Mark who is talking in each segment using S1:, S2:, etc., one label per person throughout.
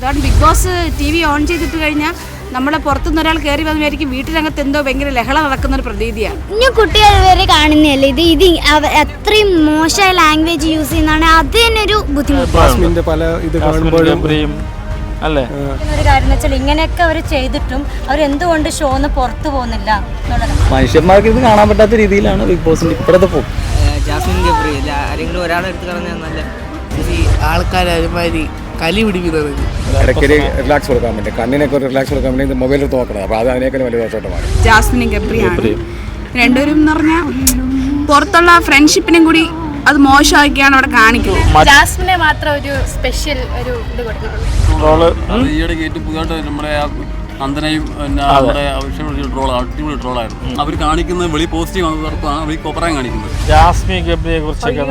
S1: അതാണ് big boss TV on ചെയ്തിട്ട് കഴിഞ്ഞാൽ നമ്മളെ പുറത്തുനിന്ന് ഒരാൾ കയറി വന്നതായിരിക്കും വീട്ടിനകത്ത് എന്തോ ഭയങ്കര ലഹള നടക്കുന്ന ഒരു പ്രതീതിയാണ്.
S2: ഇനി കുട്ടികൾ വരെ കാണുന്നതല്ലേ ഇത് അത്രയും മോശമായ ലാംഗ്വേജ് യൂസ് ചെയ്യുന്നതാണ്, അതിനൊരു ബുദ്ധിമുട്ട്.
S3: പല ഇത് കാണുമ്പോഴും
S4: അല്ലേ
S5: ഒരു കാര്യം എന്ന് വെച്ചാൽ ഇങ്ങനെയൊക്കെ അവർ ചെയ്തിട്ടും അവരെന്തുകൊണ്ട് ഷോന്ന് പുറത്തു പോകുന്നില്ല എന്നുള്ളതാണ്.
S4: മനുഷ്യന്മാർക്ക് ഇത് കാണാൻ പറ്റാത്ത രീതിയിലാണ് ബിഗ് ബോസിന്റെ ഇപ്പോഴത്തെ പോകും.
S6: ജാസ്മിൻ ഗബ്രി ആരെങ്കിലും ഒരാളെടുത്ത് കളഞ്ഞാൽ നല്ല ആൾക്കാർ ഒരുമാതിരി കലി പിടിക്കുന്നത്.
S3: ഇടയ്ക്ക് റിലാക്സ് കൊടുക്കാൻ വേണ്ടി കണ്ണിനൊക്കെ ഒരു റിലാക്സ് കൊടുക്കാൻ വേണ്ടി മൊബൈൽ എടുത്ത് നോക്കണം. അപ്പോൾ അത് അതിനേക്കാൾ വലിയ ദോഷമായിട്ട്
S1: ജാസ്മിനും ഗബ്രിയാണ് രണ്ടുപേരും എന്ന് പറഞ്ഞാൽ പുറത്തുള്ള ഫ്രണ്ട്ഷിപ്പിനും കൂടി അത് മോശമാക്കിയാണ് അവിടെ കാണിക്കുന്നത്.
S7: ജാസ്മിനെ മാത്രം ഒരു സ്പെഷ്യൽ ഒരു ഇത് കൊടുത്തിട്ടുള്ളൂ.
S8: ഈയിടെ ഏറ്റവും പുതുതായിട്ട് നമ്മുടെ നന്ദനയും നമ്മുടെ അടിപൊളി ട്രോളായിരുന്നു. അവർ കാണിക്കുന്നത് വെളി പോസിറ്റീവ് ആണ്, വെളി കോപ്പറായും കാണിക്കുന്നത്.
S4: ജാസ്മിൻ ഗബ്രിയെ കുറിച്ചൊക്കെ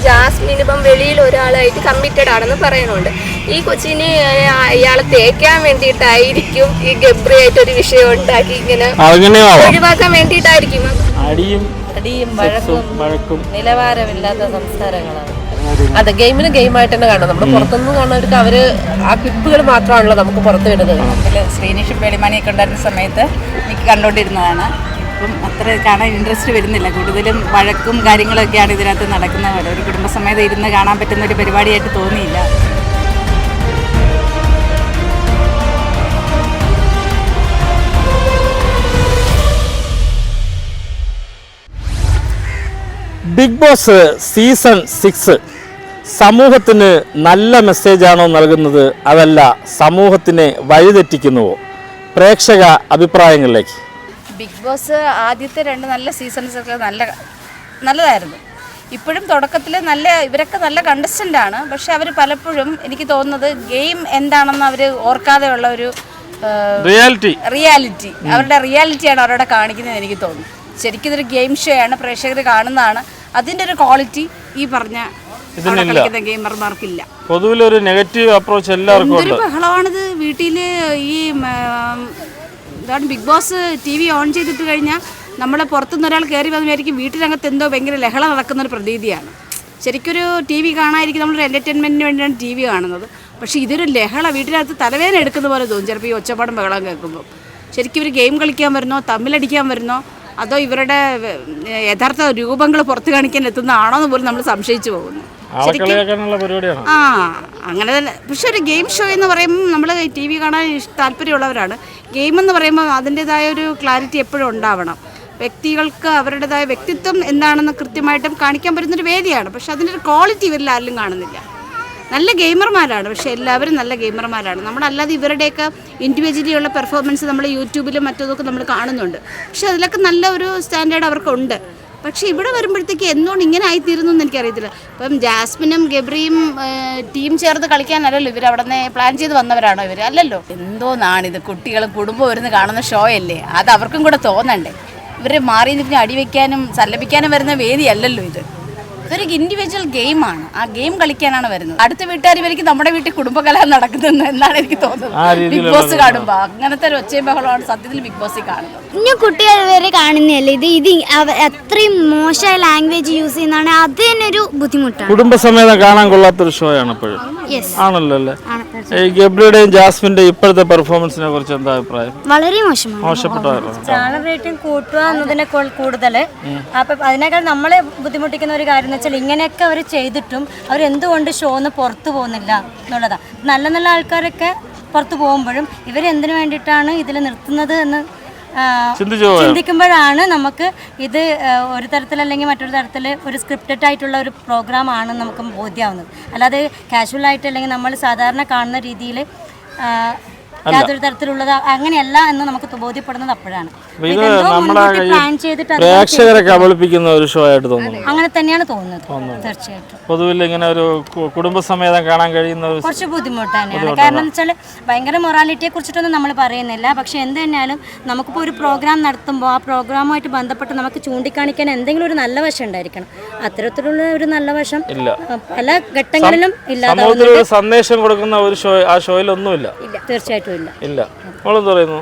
S7: ജാസ്മിൻ ഇപ്പം വെളിയിൽ ഒരാളായിട്ട് കമ്മിറ്റഡ് ആണെന്ന് പറയുന്നുണ്ട്. ഈ കൊച്ചിന് ഇയാളെ തേക്കാൻ വേണ്ടിയിട്ടായിരിക്കും ഈ ഗബ്രി ആയിട്ട് ഒരു വിഷയം ഉണ്ടാക്കി ഇങ്ങനെ ഒഴിവാക്കാൻ വേണ്ടിയിട്ടായിരിക്കും.
S4: അടിയും
S5: വഴക്കും നിലവാരമില്ലാത്ത സംസാരങ്ങളാണ്. അതെ, ഗെയിമിന് ഗെയിമായിട്ട് തന്നെ കാണാം. നമ്മൾ പുറത്തുനിന്ന് കാണുന്നവർക്ക് അവര് ആ ക്ലിപ്പുകൾ മാത്രമാണല്ലോ നമുക്ക് പുറത്ത് വിടുന്നത്.
S1: ശ്രീനിഷും വെളിമാനിയൊക്കെ ഉണ്ടായിരുന്ന സമയത്ത് എനിക്ക് കണ്ടുകൊണ്ടിരുന്നതാണ്. ഇപ്പം അത്ര കാണാൻ ഇൻട്രസ്റ്റ് വരുന്നില്ല. കൂടുതലും വഴക്കും കാര്യങ്ങളൊക്കെയാണ് ഇതിനകത്ത് നടക്കുന്ന പോലെ. ഒരു കുടുംബസമേതം ഇരുന്ന് കാണാൻ പറ്റുന്ന ഒരു പരിപാടിയായിട്ട് തോന്നിയില്ല.
S4: ബിഗ് ബോസ് സീസൺ 6 സമൂഹത്തിന് നല്ല മെസ്സേജാണോ നൽകുന്നത്, അതല്ല സമൂഹത്തിനെ വഴിതെറ്റിക്കുന്നുവോ? പ്രേക്ഷക അഭിപ്രായങ്ങളിലേക്ക്.
S1: ബിഗ് ബോസ് ആദ്യത്തെ 2 നല്ല സീസൺസൊക്കെ നല്ലതായിരുന്നു. ഇപ്പോഴും തുടക്കത്തിൽ ഇവരൊക്കെ നല്ല കണ്ടസ്റ്റൻ്റാണ്. പക്ഷെ അവർ പലപ്പോഴും എനിക്ക് തോന്നുന്നത് ഗെയിം എന്താണെന്ന് അവർ ഓർക്കാതെയുള്ള ഒരു റിയാലിറ്റി അവരുടെ റിയാലിറ്റിയാണ് അവരവിടെ കാണിക്കുന്നത് എനിക്ക് തോന്നുന്നു. ശരിക്കും ഇതൊരു ഗെയിം ഷോ ആണ്, പ്രേക്ഷകർ കാണുന്നതാണ്. അതിൻ്റെ ഒരു ക്വാളിറ്റി ഈ പറഞ്ഞ ഗെയിമർമാർക്കില്ല.
S4: പൊതുവിലൊരു നെഗറ്റീവ് അപ്രോച്ച് എല്ലാവർക്കും ഉണ്ട്.
S1: എന്തൊരു ബഹളമാണിത് വീട്ടിൽ. ഈ ഇതാണ് ബിഗ് ബോസ് TV ഓൺ ചെയ്തിട്ട് കഴിഞ്ഞാൽ നമ്മളെ പുറത്തുനിന്ന് ഒരാൾ കയറി വന്നതായിരിക്കും വീട്ടിനകത്ത് എന്തോ ഭയങ്കര ലഹള നടക്കുന്ന ഒരു പ്രതീതിയാണ്. ശരിക്കൊരു TV കാണാതിരിക്കും, നമ്മളൊരു എൻ്റർടൈൻമെൻറ്റിന് വേണ്ടിയാണ് TV കാണുന്നത്. പക്ഷേ ഇതൊരു ലഹള, വീട്ടിനകത്ത് തലവേദന എടുക്കുന്ന പോലെ തോന്നും ചിലപ്പോൾ ഈ ഒച്ചപ്പാടും ബഹളം കേൾക്കുമ്പോൾ. ശരിക്കും ഇവർ ഗെയിം കളിക്കാൻ വരുന്നോ, തമ്മിലടിക്കാൻ വരുന്നോ, അതോ ഇവരുടെ യഥാർത്ഥ രൂപങ്ങൾ പുറത്ത് കാണിക്കാൻ എത്തുന്നതാണോ എന്ന് പോലും നമ്മൾ സംശയിച്ചു പോകുന്നു. അങ്ങനെ തന്നെ. പക്ഷെ ഒരു ഗെയിം ഷോ എന്ന് പറയുമ്പോൾ നമ്മൾ TV കാണാൻ താല്പര്യമുള്ളവരാണ്. ഗെയിം എന്ന് പറയുമ്പോൾ അതിൻ്റെതായ ഒരു ക്ലാരിറ്റി എപ്പോഴും ഉണ്ടാവണം. വ്യക്തികൾക്ക് അവരുടേതായ വ്യക്തിത്വം എന്താണെന്ന് കൃത്യമായിട്ടും കാണിക്കാൻ പറ്റുന്നൊരു വേദിയാണ്. പക്ഷെ അതിൻ്റെ ഒരു ക്വാളിറ്റി ഇവരിൽ ആരും കാണുന്നില്ല. നല്ല ഗെയിമർമാരാണ്, പക്ഷേ എല്ലാവരും നല്ല ഗെയിമർമാരാണ്. നമ്മളല്ലാതെ ഇവരുടെയൊക്കെ ഇൻഡിവിജ്വലി ഉള്ള പെർഫോമൻസ് നമ്മൾ യൂട്യൂബിലും മറ്റതൊക്കെ നമ്മൾ കാണുന്നുണ്ട്. പക്ഷെ അതിലൊക്കെ നല്ല ഒരു സ്റ്റാൻഡേർഡ് അവർക്കുണ്ട്. പക്ഷേ ഇവിടെ വരുമ്പോഴത്തേക്ക് എന്തുകൊണ്ട് ഇങ്ങനെ ആയിത്തീരുന്നു എന്ന് എനിക്കറിയത്തില്ല. ഇപ്പം ജാസ്മിനും ഗബ്രിയും ടീം ചേർത്ത് കളിക്കാനല്ലല്ലോ ഇവർ അവിടെ നിന്ന് പ്ലാൻ ചെയ്ത് വന്നവരാണോ ഇവർ? അല്ലല്ലോ. എന്തോന്നാണിത്, കുട്ടികളും കുടുംബവും ഇരുന്ന് കാണുന്ന ഷോ അല്ലേ, അത് അവർക്കും കൂടെ തോന്നണ്ടേ. ഇവർ മാറി നിൽക്കുന്ന അടിവെക്കാനും സല്ലപിക്കാനും വരുന്ന വേദിയല്ലല്ലോ ഇത്. ഇതൊരു ഇൻഡിവിജ്വൽ ഗെയിമാണ്. ആ ഗെയിം കളിക്കാനാണ് വരുന്നത്. അടുത്ത വീട്ടുകാർ ഇവർക്ക് നമ്മുടെ വീട്ടിൽ കുടുംബകലഹം നടക്കുന്നത് എന്നാണ് എനിക്ക് തോന്നുന്നത്. ബിഗ് ബോസ് കാണുമ്പോൾ അങ്ങനത്തെ ഒരു ഒച്ചയും ബഹളമാണ് സത്യത്തിൽ ബിഗ് ബോസിൽ കാണുന്നത്.
S2: ഇനി കുട്ടികൾ വരെ കാണുന്നതല്ലേ ഇത് അത്രയും മോശമായ ലാംഗ്വേജ് യൂസ് ചെയ്യുന്നതാണ്, അതിനൊരു ബുദ്ധിമുട്ടാണ്.
S4: കുടുംബസമേതം കാണാൻ കൊള്ളാത്തൊരു ഷോ ആണ് ഇപ്പോഴും. ആണല്ലോ അല്ലേ? ഈ ഗബ്രിയുടെയും ജാസ്മിന്റെയും ഇപ്പോഴത്തെ പെർഫോമൻസിനെ കുറിച്ച് എന്താ അഭിപ്രായം?
S2: വളരെ മോശമാണ്.
S4: മോശപ്പെട്ടായിരുന്നു.
S5: ചാനൽ റേറ്റിംഗ് കൂട്ടുക എന്നതിനേക്കാൾ കൂടുതൽ അപ്പം അതിനേക്കാൾ നമ്മളെ ബുദ്ധിമുട്ടിക്കുന്ന ഒരു കാര്യം എന്ന് വെച്ചാൽ ഇങ്ങനെയൊക്കെ അവർ ചെയ്തിട്ടും അവരെന്തുകൊണ്ട് ഷോന്ന് പുറത്തു പോകുന്നില്ല എന്നുള്ളതാണ്. നല്ല നല്ല ആൾക്കാരൊക്കെ പുറത്തു പോകുമ്പോഴും ഇവരെന്തിനു വേണ്ടിയിട്ടാണ് ഇതിൽ നിർത്തുന്നത് എന്ന് ചിന്തിക്കുമ്പോഴാണ് നമുക്ക് ഇത് ഒരു തരത്തിലല്ലെങ്കിൽ മറ്റൊരു തരത്തിൽ ഒരു സ്ക്രിപ്റ്റഡ് ആയിട്ടുള്ള ഒരു പ്രോഗ്രാം ആണെന്ന് നമുക്ക് ബോധ്യമാവുന്നത്. അല്ലാതെ കാഷ്വൽ ആയിട്ട് അല്ലെങ്കിൽ നമ്മൾ സാധാരണ കാണുന്ന രീതിയിൽ യാതൊരു തരത്തിലുള്ളത് അങ്ങനെയല്ല എന്ന് നമുക്ക് ബോധ്യപ്പെടുന്നത് അപ്പോഴാണ്.
S4: പ്രേക്ഷകരെ കബളിപ്പിക്കുന്ന ഒരു ഷോ ആയിട്ട് തോന്നുന്നു.
S5: അങ്ങനെ തന്നെയാണ് തോന്നുന്നത്. തീർച്ചയായിട്ടും
S4: പൊതുവിൽ ഇങ്ങനെ ഒരു കുടുംബസമേതം കാണാൻ കഴിയുന്ന
S5: കുറച്ച് ബുദ്ധിമുട്ട് തന്നെയാണ്. കാരണം എന്ന് വെച്ചാൽ ഭയങ്കര മൊറാലിറ്റിയെ കുറിച്ചിട്ടൊന്നും നമ്മൾ പറയുന്നില്ല. പക്ഷെ എന്ത് തന്നെയാലും നമുക്കിപ്പോൾ ഒരു പ്രോഗ്രാം നടത്തുമ്പോൾ ആ പ്രോഗ്രാമുമായിട്ട് ബന്ധപ്പെട്ട് നമുക്ക് ചൂണ്ടിക്കാണിക്കാൻ എന്തെങ്കിലും ഒരു നല്ല വശം ഉണ്ടായിരിക്കണം. അത്തരത്തിലുള്ള ഒരു നല്ല വശം പല ഘട്ടങ്ങളിലും ഇല്ലാതെ
S4: സന്ദേശം കൊടുക്കുന്ന ഒരു ഷോ ആ ഷോയിലൊന്നുമില്ല.
S5: തീർച്ചയായിട്ടും
S4: ഇല്ല. നമ്മളെന്ത് പറയുന്നു?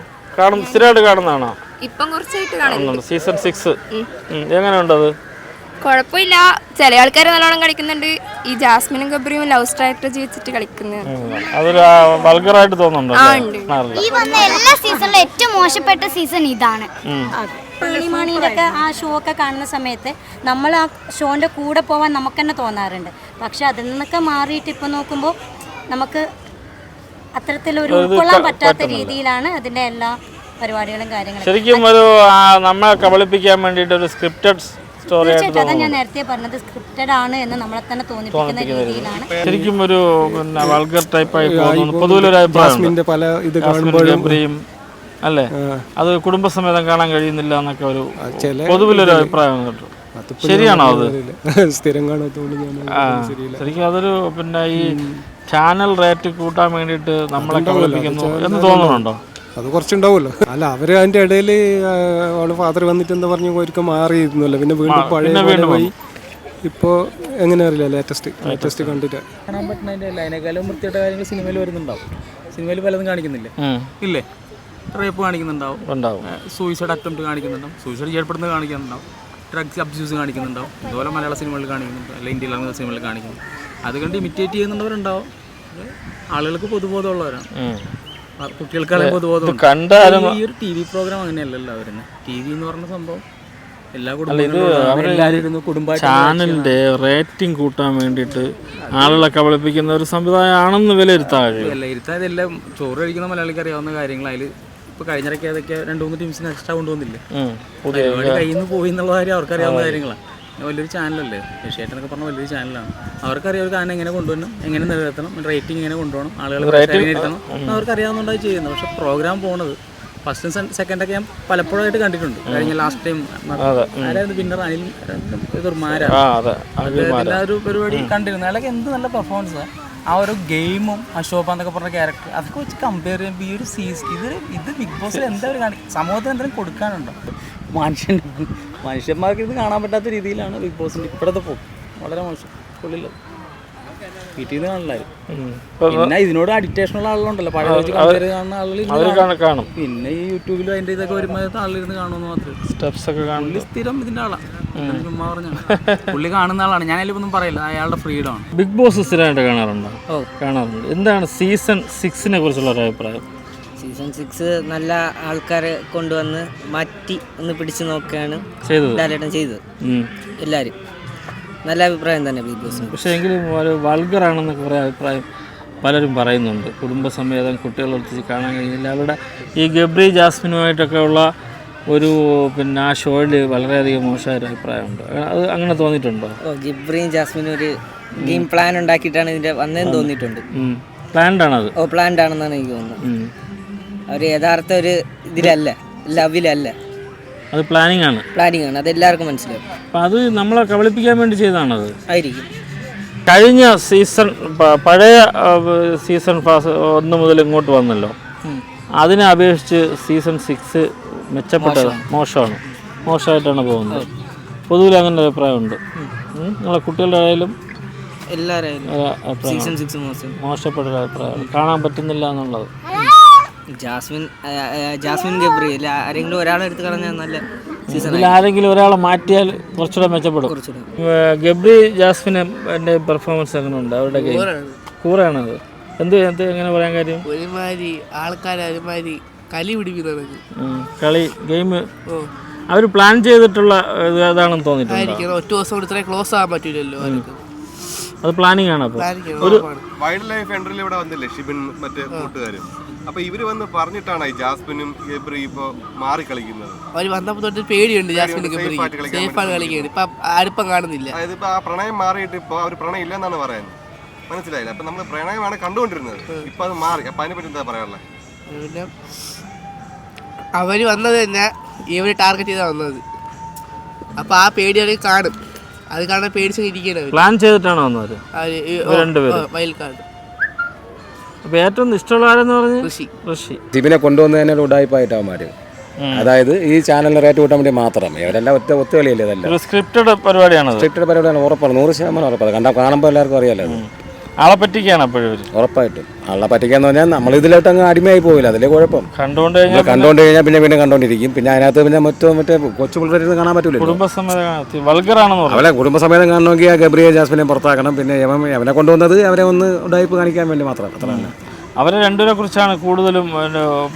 S4: സ്ഥിരമായിട്ട് കാണുന്നതാണോ?
S7: ഇപ്പം കുറച്ചായിട്ട് കാണുന്നുണ്ട്.
S4: സീസൺ 6 എങ്ങനെയുണ്ട്? അത്
S7: കുഴപ്പമില്ല. ചില ആൾക്കാർ നല്ലോണം കളിക്കുന്നുണ്ട്. ഈ ജാസ്മിനും ഗബ്രിയും ലവ് സ്ട്രാറ്റജി വെച്ചിട്ട് കളിക്കുന്നത്
S4: അതൊരു വൾഗറായിട്ട് തോന്നുന്നുണ്ടോ?
S2: ഈ വന്ന എല്ലാ സീസണിലും ഏറ്റവും മോശപ്പെട്ട സീസൺ ഇതാണ്.
S5: പള്ളിമാണീൻ്റെ ഒക്കെ ആ ഷോ ഒക്കെ കാണുന്ന സമയത്ത് നമ്മൾ ആ ഷോൻ്റെ കൂടെ പോകാൻ നമുക്ക് തന്നെ തോന്നാറുണ്ട്. പക്ഷെ അതിൽ നിന്നൊക്കെ മാറിയിട്ട് ഇപ്പം നോക്കുമ്പോൾ നമുക്ക് അത്തരത്തിലൊരു ഉൾക്കൊള്ളാൻ പറ്റാത്ത രീതിയിലാണ് അതിൻ്റെ എല്ലാ പരിപാടികളും കാര്യങ്ങളും.
S4: ശരിക്കും ഒരു നമ്മളെ കബളിപ്പിക്കാൻ വേണ്ടിയിട്ട് ഒരു സ്ക്രിപ്റ്റഡ് സ്റ്റോറി
S5: തീർച്ചയായിട്ടും അതാണ് ഞാൻ നേരത്തെ പറഞ്ഞത്. സ്ക്രിപ്റ്റഡ് ആണ് എന്ന് നമ്മളെ തന്നെ തോന്നിപ്പിക്കുന്ന രീതിയിലാണ്.
S4: ശരിക്കും ഒരു പിന്നെ വൾഗർ ടൈപ്പായി തോന്നുന്നു പൊതുവിലൊരു അഭിപ്രായം.
S9: പല ഇത് കാണുമ്പോഴും
S4: അല്ലേ അത് കുടുംബസമേതം കാണാൻ കഴിയുന്നില്ല എന്നൊക്കെ ഒരു പൊതുവിലൊരു അഭിപ്രായം കേട്ടു. ശരിയാണോ അത്?
S9: സ്ഥിരം കാണാത്തോണ്ട്
S4: ശരിക്കും അതൊരു പിന്നെ ഈ ചാനൽ റേറ്റ് കൂട്ടാൻ വേണ്ടിയിട്ട് നമ്മളെ കബളിപ്പിക്കുന്നു എന്ന് തോന്നുന്നുണ്ടോ?
S9: അത് കുറച്ചുണ്ടാവുമല്ലോ. അല്ല അവര് അതിന്റെ ഇടയിൽ അവള് ഫാദർ വന്നിട്ട് എന്താ പറഞ്ഞു ഒരിക്കൽ മാറിയിരുന്നല്ലോ. പിന്നെ വീണ്ടും പഴയ പോയി. ഇപ്പോ എങ്ങനെ അറിയില്ല ലേറ്റസ്റ്റ് കണ്ടിട്ട്
S6: കാണാൻ പറ്റുന്നതിന്റെ അതിനേക്കാളും വൃത്തിയായിട്ട് കാര്യങ്ങൾ സിനിമയിൽ വരുന്നുണ്ടാവും. സിനിമയിൽ പലതും കാണിക്കുന്നില്ലേ? ഇല്ലേ? റേപ്പ് കാണിക്കുന്നുണ്ടാവും, സൂയിസൈഡ് അറ്റംപ്റ്റ് കാണിക്കുന്നുണ്ടാവും, സൂയിസൈഡ് ചെയ്യപ്പെടുന്നത് കാണിക്കുന്നുണ്ടാവും, ഡ്രഗ്സ് അബ്യൂസ് കാണിക്കുന്നുണ്ടാവും. ഇതുപോലെ മലയാള സിനിമകളിൽ കാണിക്കുന്നുണ്ട്, അല്ലെങ്കിൽ ഇന്ത്യയിലെ സിനിമകളിൽ കാണിക്കുന്നു. അത് കണ്ട് ഇമിറ്റേറ്റ് ചെയ്യുന്നുണ്ടവരുണ്ടാവും. ആളുകൾക്ക് പൊതുബോധമുള്ളവരാണ്, കുട്ടികൾക്കാണെങ്കിൽ പൊതുബോധം. ഈ ഒരു ടി വി പ്രോഗ്രാം അങ്ങനെയല്ലല്ലോ വരുന്നത്. ടി വി എന്ന് പറഞ്ഞ സംഭവം എല്ലാ കുടുംബങ്ങളും
S4: ചാനലിന്റെ റേറ്റിംഗ് കൂട്ടാൻ വേണ്ടിയിട്ട് ആളുകളെ കബളിപ്പിക്കുന്ന ഒരു സംവിധാനമാണെന്ന്
S6: വിലയിരുത്താൻ ഇതെല്ലാം ചോറ് കഴിക്കുന്ന മലയാളിക്ക് അറിയാവുന്ന കാര്യങ്ങൾ. അതിൽ ഇപ്പോൾ കഴിഞ്ഞിടയ്ക്ക് അതൊക്കെ 2-3 ടീംസിന് എക്സ്ട്രാ കൊണ്ടുവന്നില്ലേ? പരിപാടി കയ്യിൽ നിന്ന് പോയി എന്നുള്ള കാര്യം അവർക്കറിയാവുന്ന കാര്യങ്ങളാണ്. വലിയൊരു ചാനലല്ലേ ഏഷ്യാനെറ്റൊക്കെ പറഞ്ഞ വലിയൊരു ചാനലാണ്. അവർക്കറിയാം ഒരു ഗാനം എങ്ങനെ കൊണ്ടുവരണം, എങ്ങനെ നിലനിർത്തണം, റേറ്റിംഗ് എങ്ങനെ കൊണ്ടുപോകണം, ആളുകൾ ഇരുത്തണം, അവർക്കറിയാവുന്നതുകൊണ്ടാണ് ചെയ്യുന്നത്. പക്ഷെ പ്രോഗ്രാം പോണത് ഫസ്റ്റും സെക്കൻഡൊക്കെ ഞാൻ പലപ്പോഴായിട്ട് കണ്ടിട്ടുണ്ട്. കഴിഞ്ഞ ലാസ്റ്റ് ടൈം ആരായിരുന്നു വിന്നർ? അനിൽ അദ്ദേഹത്തിൻ്റെ ഒരു പരിപാടി കണ്ടിരുന്നു. അയാളൊക്കെ എന്ത് നല്ല പെർഫോമൻസാണ്. ആ ഒരു ഗെയിമും അശോഭ എന്നൊക്കെ പറഞ്ഞ ക്യാരക്ടർ അതൊക്കെ വെച്ച് കമ്പയർ ചെയ്യുമ്പോൾ ഈ ഒരു ഇത് ബിഗ് ബോസിൽ എന്താ ഒരു സമൂഹത്തിന് എന്തെങ്കിലും കൊടുക്കാനുണ്ടോ? മനുഷ്യന്മാർക്ക് ഇത് കാണാൻ പറ്റാത്ത രീതിയിലാണ് ബിഗ് ബോസിൻ്റെ ഇപ്പോഴത്തെ പോകും. വളരെ മോശം. കൊള്ളില്ല. വീട്ടിൽ നിന്ന് കാണില്ലായിരുന്നു. പിന്നെ ഇതിനോട് അഡിക്റ്റേഷനുള്ള ആളുകളുണ്ടല്ലോ, പഴയ വെച്ച് കമ്പയർ കാണുന്ന ആളുകൾ കാണും. പിന്നെ ഈ യൂട്യൂബിലും അതിൻ്റെ ഇതൊക്കെ വരുമ്പോൾ ആളിരുന്ന് കാണുമെന്ന് മാത്രമേ.
S4: സ്റ്റെപ്സ് ഒക്കെ
S6: പുള്ളി സ്ഥിരം ഇതിൻ്റെ ആളാണ്. ചുമ്മാ പറഞ്ഞാണ് പുള്ളി കാണുന്ന ആളാണ്. ഞാൻ അതിലൊന്നും പറയില്ല, അയാളുടെ ഫ്രീഡമാണ്.
S4: ബിഗ് ബോസ് സ്ഥിരമായിട്ട് കാണാറുണ്ടോ? കാണാറുണ്ട്. എന്താണ് സീസൺ 6 കുറിച്ചുള്ള ഒരു അഭിപ്രായം?
S6: സീസൺ 6 നല്ല ആൾക്കാരെ കൊണ്ടുവന്ന് മാറ്റി ഒന്ന് പിടിച്ചു നോക്കുകയാണ് ചെയ്തത്. എല്ലാവരും നല്ല അഭിപ്രായം തന്നെ ബിഗ് ബോസിന്.
S4: പക്ഷേ എങ്കിലും ഒരു വൾഗറാണെന്നൊക്കെ കുറേ അഭിപ്രായം പലരും പറയുന്നുണ്ട്. കുടുംബസമേതം കുട്ടികളൊത്തിച്ച് കാണാൻ കഴിയുന്നില്ല. അവരുടെ ഈ ഗബ്രി ജാസ്മിനുമായിട്ടൊക്കെ ഉള്ള ഒരു പിന്നെ ആ ഷോയിൽ വളരെയധികം മോശമായ ഒരു അഭിപ്രായമുണ്ട്. അത് അങ്ങനെ തോന്നിയിട്ടുണ്ടോ?
S6: ഗബ്രിയും ജാസ്മിനും ഒരു ഗെയിം പ്ലാൻ ഉണ്ടാക്കിയിട്ടാണ് ഇതിൻ്റെ വന്നതെന്ന് തോന്നിയിട്ടുണ്ട്.
S4: പ്ലാൻഡാണത്?
S6: പ്ലാൻഡ് ആണെന്നാണ് എനിക്ക് തോന്നുന്നത്. അവർ യഥാർത്ഥ ഒരു ഇതിലല്ല, ലവിലല്ല.
S4: അത് പ്ലാനിങ് ആണ്.
S6: അത് എല്ലാവർക്കും മനസ്സിലാവും.
S4: അപ്പം അത് നമ്മളെ കബളിപ്പിക്കാൻ വേണ്ടി ചെയ്തതാണത്
S6: ആയിരിക്കും.
S4: കഴിഞ്ഞ സീസൺ പഴയ സീസൺ 1 മുതൽ ഇങ്ങോട്ട് വന്നല്ലോ, അതിനെ അപേക്ഷിച്ച് സീസൺ 6 മെച്ചപ്പെട്ടത് മോശമായിട്ടാണ് പോകുന്നത്. പൊതുവിൽ അങ്ങനെ ഒരു അഭിപ്രായമുണ്ട്. നിങ്ങളെ കുട്ടികളുടെ ആയാലും എല്ലാവരും മോശപ്പെട്ട ഒരു അഭിപ്രായമാണ്. കാണാൻ പറ്റുന്നില്ല എന്നുള്ളത്.
S6: ജാസ്മിൻ ഗബ്രി ആരെങ്കിലും ഒരാളെ എടുത്ത് കളഞ്ഞാൽ നല്ല സീസൺ.
S4: ആരെങ്കിലും ഒരാളെ മാറ്റിയാൽ കുറച്ചുകൂടെ മെച്ചപ്പെടും. ഗബ്രി ജാസ്മിന് എൻ്റെ പെർഫോമൻസ് എങ്ങനെ ഉണ്ട്? അവരുടെ ഗെയിം കൂറാണത്. എന്ത് എങ്ങനെ പറയാൻ കാര്യം?
S6: ഒരുമാതിരി ആൾക്കാരെ ഒരുമാതിരി കലി പിടിക്കുന്നത്
S4: കളി ഗെയിം അവർ പ്ലാൻ ചെയ്തിട്ടുള്ള ഇതാണെന്ന് തോന്നിയിട്ടുണ്ട്.
S6: ഒറ്റ ദിവസം കൊടുത്തേ ക്ലോസ് ആകാൻ പറ്റില്ലല്ലോ.
S4: അത് പ്ലാനിങ് ആണ്. അപ്പോൾ ഒരു
S10: വൈൽഡ് ലൈഫ് എൻട്രിയിൽ ഇവിടെ വന്നില്ലേ ഷിബിൻ മറ്റേ കൂട്ടുകാരും, അപ്പൊ ഇവര് വന്ന് പറഞ്ഞിട്ടാണ് ഈ ജാസ്മിനും ഗബ്രി ഇപ്പൊ മാറി കളിക്കുന്നത്.
S6: അവര് വന്നപ്പോ തൊട്ട് പേടിയുണ്ട് ജാസ്മിനും സേഫാണ് കളിക്കുന്നത്. ഇപ്പൊ അടുപ്പം കാണുന്നില്ല.
S10: അതായത് ഇപ്പൊ ആ പ്രണയം മാറിയിട്ട് ഇപ്പൊ അവർ പ്രണയം ഇല്ലെന്നാണ് പറയുന്നത്. മനസ്സിലായില്ല? അപ്പൊ നമ്മള് പ്രണയമാണ് കണ്ടുകൊണ്ടിരുന്നത്, ഇപ്പൊ അത് മാറി. അപ്പൊ അതിനെ പറ്റി എന്താ പറയാനുള്ളത്?
S6: പിന്നെ അവര് വന്നത് തന്നെ ഇവര് ടാർഗറ്റ് ചെയ്താ വന്നത്. അപ്പൊ ആ പേടി അവർ കാണും. അത് കാണാൻ പേടിച്ച് ഇരിക്കണം.
S4: പ്ലാൻ ചെയ്തിട്ടാണ് വന്നത്
S6: വൈൽഡ് കാർഡ്.
S4: അപ്പോൾ ഏറ്റവും ഇഷ്ടമുള്ള ആരെന്ന് പറഞ്ഞ് ഋഷി.
S3: ജിബിനെ കൊണ്ടുവന്ന് തന്നെ ഒരു ഉടായ്പായിട്ടാണ് മാറി. അതായത് ഈ ചാനലിന് റേറ്റ് കൂട്ടാൻ വേണ്ടി മാത്രം. ഇവരെല്ലാം ഒത്തുകളിയല്ലേ? ഇതല്ല
S4: സ്ക്രിപ്റ്റഡ് പരിപാടിയാണ്.
S3: സ്ക്രിപ്റ്റഡ് പരിപാടിയാണ്. ഉറപ്പാണ്, 100% ഉറപ്പാണ്. കാണുമ്പോൾ എല്ലാവർക്കും അറിയാലോ.
S4: ആളെ പറ്റിക്കാണ് അപ്പോഴും അവർ.
S3: ഉറപ്പായിട്ടും ആളെ പറ്റിക്കാന്ന് പറഞ്ഞാൽ നമ്മൾ ഇതിലോട്ട് അങ്ങ് അടിമയായി പോകില്ല, അതിലെ കുഴപ്പം.
S4: കണ്ടുകൊണ്ട്
S3: കഴിഞ്ഞാൽ പിന്നെ വീണ്ടും കണ്ടോണ്ടിരിക്കും. പിന്നെ അതിനകത്ത് പിന്നെ മറ്റേ കൊച്ചു പിള്ളേർ കാണാൻ പറ്റൂല.
S4: കുടുംബസമേതം വൾഗറാണെന്ന്
S3: അവളെ കുടുംബസമേതം കാണണമെങ്കിൽ ആ ഗബ്രിയെ ജാസ്മിനെ പുറത്താക്കണം. പിന്നെ അവനെ കൊണ്ടുവന്നത് അവരെ ഒന്ന് ഉടായ്പ് കാണിക്കാൻ വേണ്ടി മാത്രം, അത്ര തന്നെ.
S4: അവരെ രണ്ടുപേരെ കുറിച്ചാണ് കൂടുതലും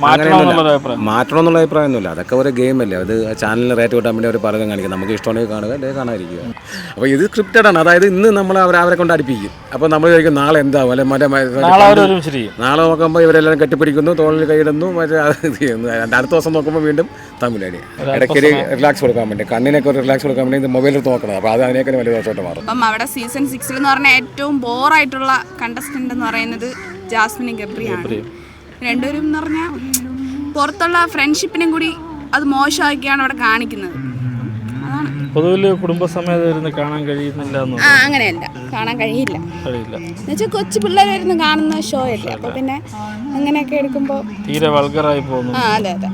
S4: മാറ്റണമെന്നുള്ള അഭിപ്രായം.
S3: മാറ്റണമെന്നുള്ള അഭിപ്രായമൊന്നുമില്ല, അതൊക്കെ ഒരു ഗെയിമല്ലേ. അത് ചാനലിന് റേറ്റ് കിട്ടാൻ വേണ്ടി അവർ പലതും കാണിക്കും. നമുക്ക് ഇഷ്ടമുണ്ടെങ്കിൽ കാണുക, അല്ലെങ്കിൽ കാണാതിരിക്കുക. അപ്പോൾ ഇത് സ്ക്രിപ്റ്റഡാണ്. അതായത് ഇന്ന് നമ്മൾ അവരെ കൊണ്ട് അടുപ്പിക്കും. അപ്പോൾ നമ്മൾ ചോദിക്കും നാളെ എന്താവും, അല്ലെ നാളെ നോക്കുമ്പോൾ ഇവരെല്ലാം കെട്ടിപ്പിടിക്കുന്നു, തോളിൽ കൈയിടുന്നു, മറ്റേ ഇത് ചെയ്യുന്നു. അടുത്ത ദിവസം നോക്കുമ്പോൾ വീണ്ടും തമ്മിലടി. ഇടയ്ക്കൊരു റിലാക്സ് കൊടുക്കാൻ വേണ്ടി, കണ്ണിനൊക്കെ ഒരു റിലാക്സ് കൊടുക്കാൻ വേണ്ടി മൊബൈലിൽ നോക്കണം. അപ്പോൾ അത് അതിനേക്കാൾ വലിയ ദോഷമായിട്ട് മാറും.
S1: അപ്പം അവിടെ സീസൺ 6 എന്ന് പറഞ്ഞാൽ ഏറ്റവും ബോറായിട്ടുള്ള കണ്ടസ്റ്റൻ്റ് എന്ന് പറയുന്നത് ജാസ്മിനും ഗബ്രിയാണ്. രണ്ടുപേരും എന്ന് പറഞ്ഞാൽ പുറത്തുള്ള ഫ്രണ്ട്ഷിപ്പിനും കൂടി അത് മോശമാക്കിയാണ് അവിടെ കാണിക്കുന്നത്. അതാണ്
S4: പൊതുവിൽ കുടുംബസമേതം ഇരുന്ന് കാണാൻ കഴിയുന്നില്ല.
S1: അങ്ങനെയല്ല, കാണാൻ കഴിയില്ല. എന്നുവെച്ചാൽ കൊച്ചു പിള്ളേർ ഇരുന്ന് കാണുന്ന ഷോ അല്ലേ, അപ്പോൾ പിന്നെ അങ്ങനെയൊക്കെ എടുക്കുമ്പോൾ
S4: തീരെ വൾഗറായി പോകുന്നു.
S1: അതെ അതെ.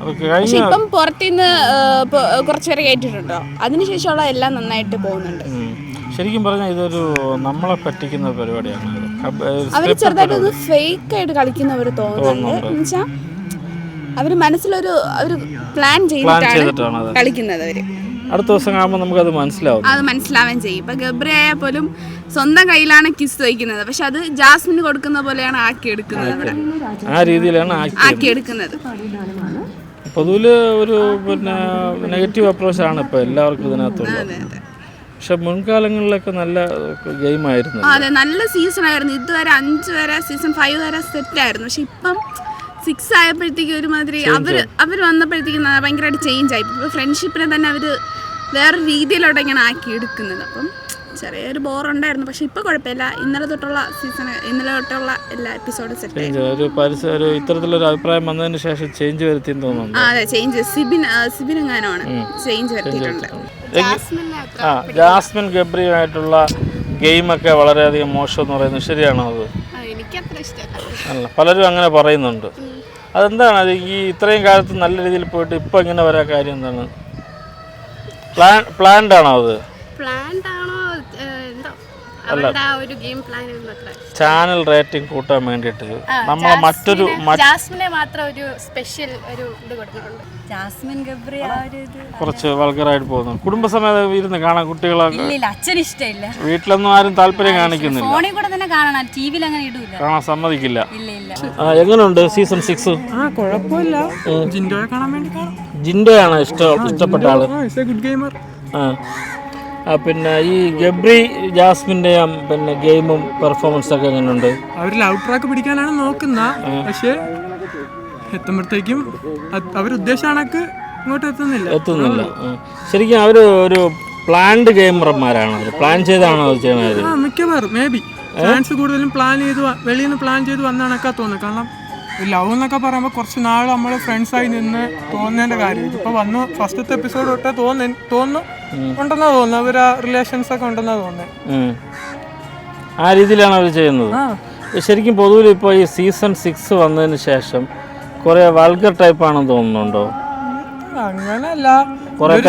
S1: പക്ഷെ ഇപ്പം പുറത്തുനിന്ന് കുറച്ച് പേരെ കേട്ടിട്ടുണ്ടോ, അതിനുശേഷമുള്ള എല്ലാം nanaയിട്ട് പോകുന്നുണ്ട്.
S4: ശരിക്കും പറഞ്ഞാൽ ഇതൊരു നമ്മളെ പറ്റിക്കുന്ന പരിപാടിയാണ്.
S1: അവർ ചെറുതായിട്ട് ഫേക്ക് ആയിട്ട് കളിക്കുന്നവർ തോന്നുന്നുണ്ട്. എന്നുവെച്ചാൽ അവർ മനസ്സിലൊരു പ്ലാൻ ചെയ്തിട്ടാണ് കളിക്കുന്നത്. അവര്
S4: അടുത്ത ദിവസം കാണുമ്പോൾ നമുക്കത് മനസ്സിലാവും,
S1: അത് മനസ്സിലാവുകയും ചെയ്യും. ഇപ്പൊ ഗബ്രി ആയാൽ പോലും സ്വന്തം കയ്യിലാണ് കിസ് വയ്ക്കുന്നത്, പക്ഷെ അത് ജാസ്മിന് കൊടുക്കുന്ന പോലെയാണ് ആക്കിയെടുക്കുന്നത്.
S4: ആ രീതിയിലാണ്
S1: ആക്കിയെടുക്കുന്നത്.
S4: പൊതുവിൽ ഒരു പിന്നെ നെഗറ്റീവ് അപ്രോച്ചാണ് ഇപ്പോൾ എല്ലാവർക്കും ഇതിനകത്തുള്ളത്. പക്ഷെ മുൻകാലങ്ങളിലൊക്കെ നല്ല ഗെയിമായിരുന്നു.
S1: അതെ, നല്ല സീസൺ ആയിരുന്നു. ഇതുവരെ 5 വരെ, സീസൺ 5 വരെ സെറ്റായിരുന്നു. പക്ഷെ ഇപ്പം 6 ആയപ്പോഴത്തേക്ക് ഒരുമാതിരി അവർ വന്നപ്പോഴത്തേക്കും ഭയങ്കരമായിട്ട് ചേഞ്ച് ആയി. ഇപ്പോൾ ഫ്രണ്ട്ഷിപ്പിനെ തന്നെ അവർ വേറെ രീതിയിലോട്ട് ഇങ്ങനെ ആക്കി എടുക്കുന്നത്. അപ്പം ചെറിയൊരു ബോറുണ്ടായിരുന്നു. പക്ഷെ ഇപ്പോൾ കുഴപ്പമില്ല. ഇന്നലെ തൊട്ടുള്ള എല്ലാ എപ്പിസോഡും സെറ്റ്.
S4: ഒരു ഇത്തരത്തിലൊരു അഭിപ്രായം വന്നതിന് ശേഷം ചേഞ്ച് വരുത്തി തോന്നുന്നു.
S1: അതെ, ചേഞ്ച് സിബിൻ എങ്ങാനാണ് ചേഞ്ച് വരുത്തിയിട്ടുണ്ട്.
S4: ജാസ്മിൻ ഗബ്രിയുമായിട്ടുള്ള ഗെയിമൊക്കെ വളരെയധികം മോശം എന്ന് പറയുന്നത് ശരിയാണോ? അത്
S1: എനിക്കത്ര ഇഷ്ടമല്ല.
S4: അല്ല, പലരും അങ്ങനെ പറയുന്നുണ്ട്. അതെന്താണ് അത് ഈ ഇത്രയും കാലത്ത് നല്ല രീതിയിൽ പോയിട്ട് ഇപ്പം ഇങ്ങനെ വരാൻ കാര്യം എന്താണ്? പ്ലാൻഡ് ആണോ അത്? ചാനൽ റേറ്റിംഗ് കൂട്ടാൻ വേണ്ടിയിട്ട് നമ്മളെ മറ്റൊരു
S7: ജാസ്മിനെ മാത്രം ഒരു സ്പെഷ്യൽ ഒരു ഇത് കൊടുക്കുന്നുണ്ട്. ജാസ്മിൻ ഗബ്രി
S4: കുറച്ച് വൾഗറായിട്ട് പോകുന്നു. കുടുംബസമേതം ഇരുന്ന് കാണാൻ കുട്ടികളൊക്കെ
S5: അച്ഛന് ഇഷ്ടമില്ല.
S4: വീട്ടിലൊന്നും ആരും താല്പര്യം കാണിക്കുന്നില്ല.
S5: ഫോണിൽ കൂടെ തന്നെ കാണണം, ടിവിയിൽ അങ്ങനെ ഇടൂല,
S4: കാണാൻ സമ്മതിക്കില്ല. എങ്ങനെയുണ്ട് സീസൺ 6?
S6: കുഴപ്പമില്ല. ജിൻഡോയെ കാണാൻ വേണ്ടി കാണാം.
S4: ജിൻഡോയാണ് ഇഷ്ടപ്പെട്ട ആള്.
S6: Good gamer.
S4: പിന്നെ ഈ ഗബ്രി ജാസ്മിൻ്റെ പിന്നെ ഗെയിമും പെർഫോമൻസൊക്കെ എങ്ങനെയുണ്ട്?
S6: അവർ ലവ് ട്രാക്ക് പിടിക്കാനാണ് നോക്കുന്നത്. പക്ഷേ എത്തുമ്പോഴത്തേക്കും അവരുദ്ദേശ കണക്ക് ഇങ്ങോട്ട് എത്തുന്നില്ല.
S4: ശരിക്കും അവർ ഒരു പ്ലാൻഡ് ഗെയിമർമാരാണ്. പ്ലാൻ ചെയ്താണോ അത് ചെയ്യുന്നത്?
S6: മിക്കവാറും മേ ബി ഫാൻസ് കൂടുതലും വെളിയിൽ നിന്ന് പ്ലാൻ ചെയ്ത് വന്നാണൊക്കെ തോന്നുന്നത്. കാരണം ലവ് എന്നൊക്കെ പറയുമ്പോൾ കുറച്ച് നാൾ നമ്മൾ ഫ്രണ്ട്സായി നിന്ന് തോന്നുന്നതിൻ്റെ കാര്യം. ഇതിപ്പോൾ വന്നു ഫസ്റ്റത്തെ എപ്പിസോഡ് തൊട്ടേ തോന്നുന്നു ഉണ്ടെന്നാ തോന്നുന്നു. അവർ ആ റിലേഷൻസ് ഒക്കെ ഉണ്ടെന്നാ തോന്നുന്നത്.
S4: ആ രീതിയിലാണ് അവർ ചെയ്യുന്നത്. ശരിക്കും പൊതുവിൽ ഇപ്പോൾ ഈ സീസൺ 6 വന്നതിന് ശേഷം കുറേ വൾഗർ ടൈപ്പ് ആണെന്ന് തോന്നുന്നുണ്ടോ?
S6: അങ്ങനെയല്ല,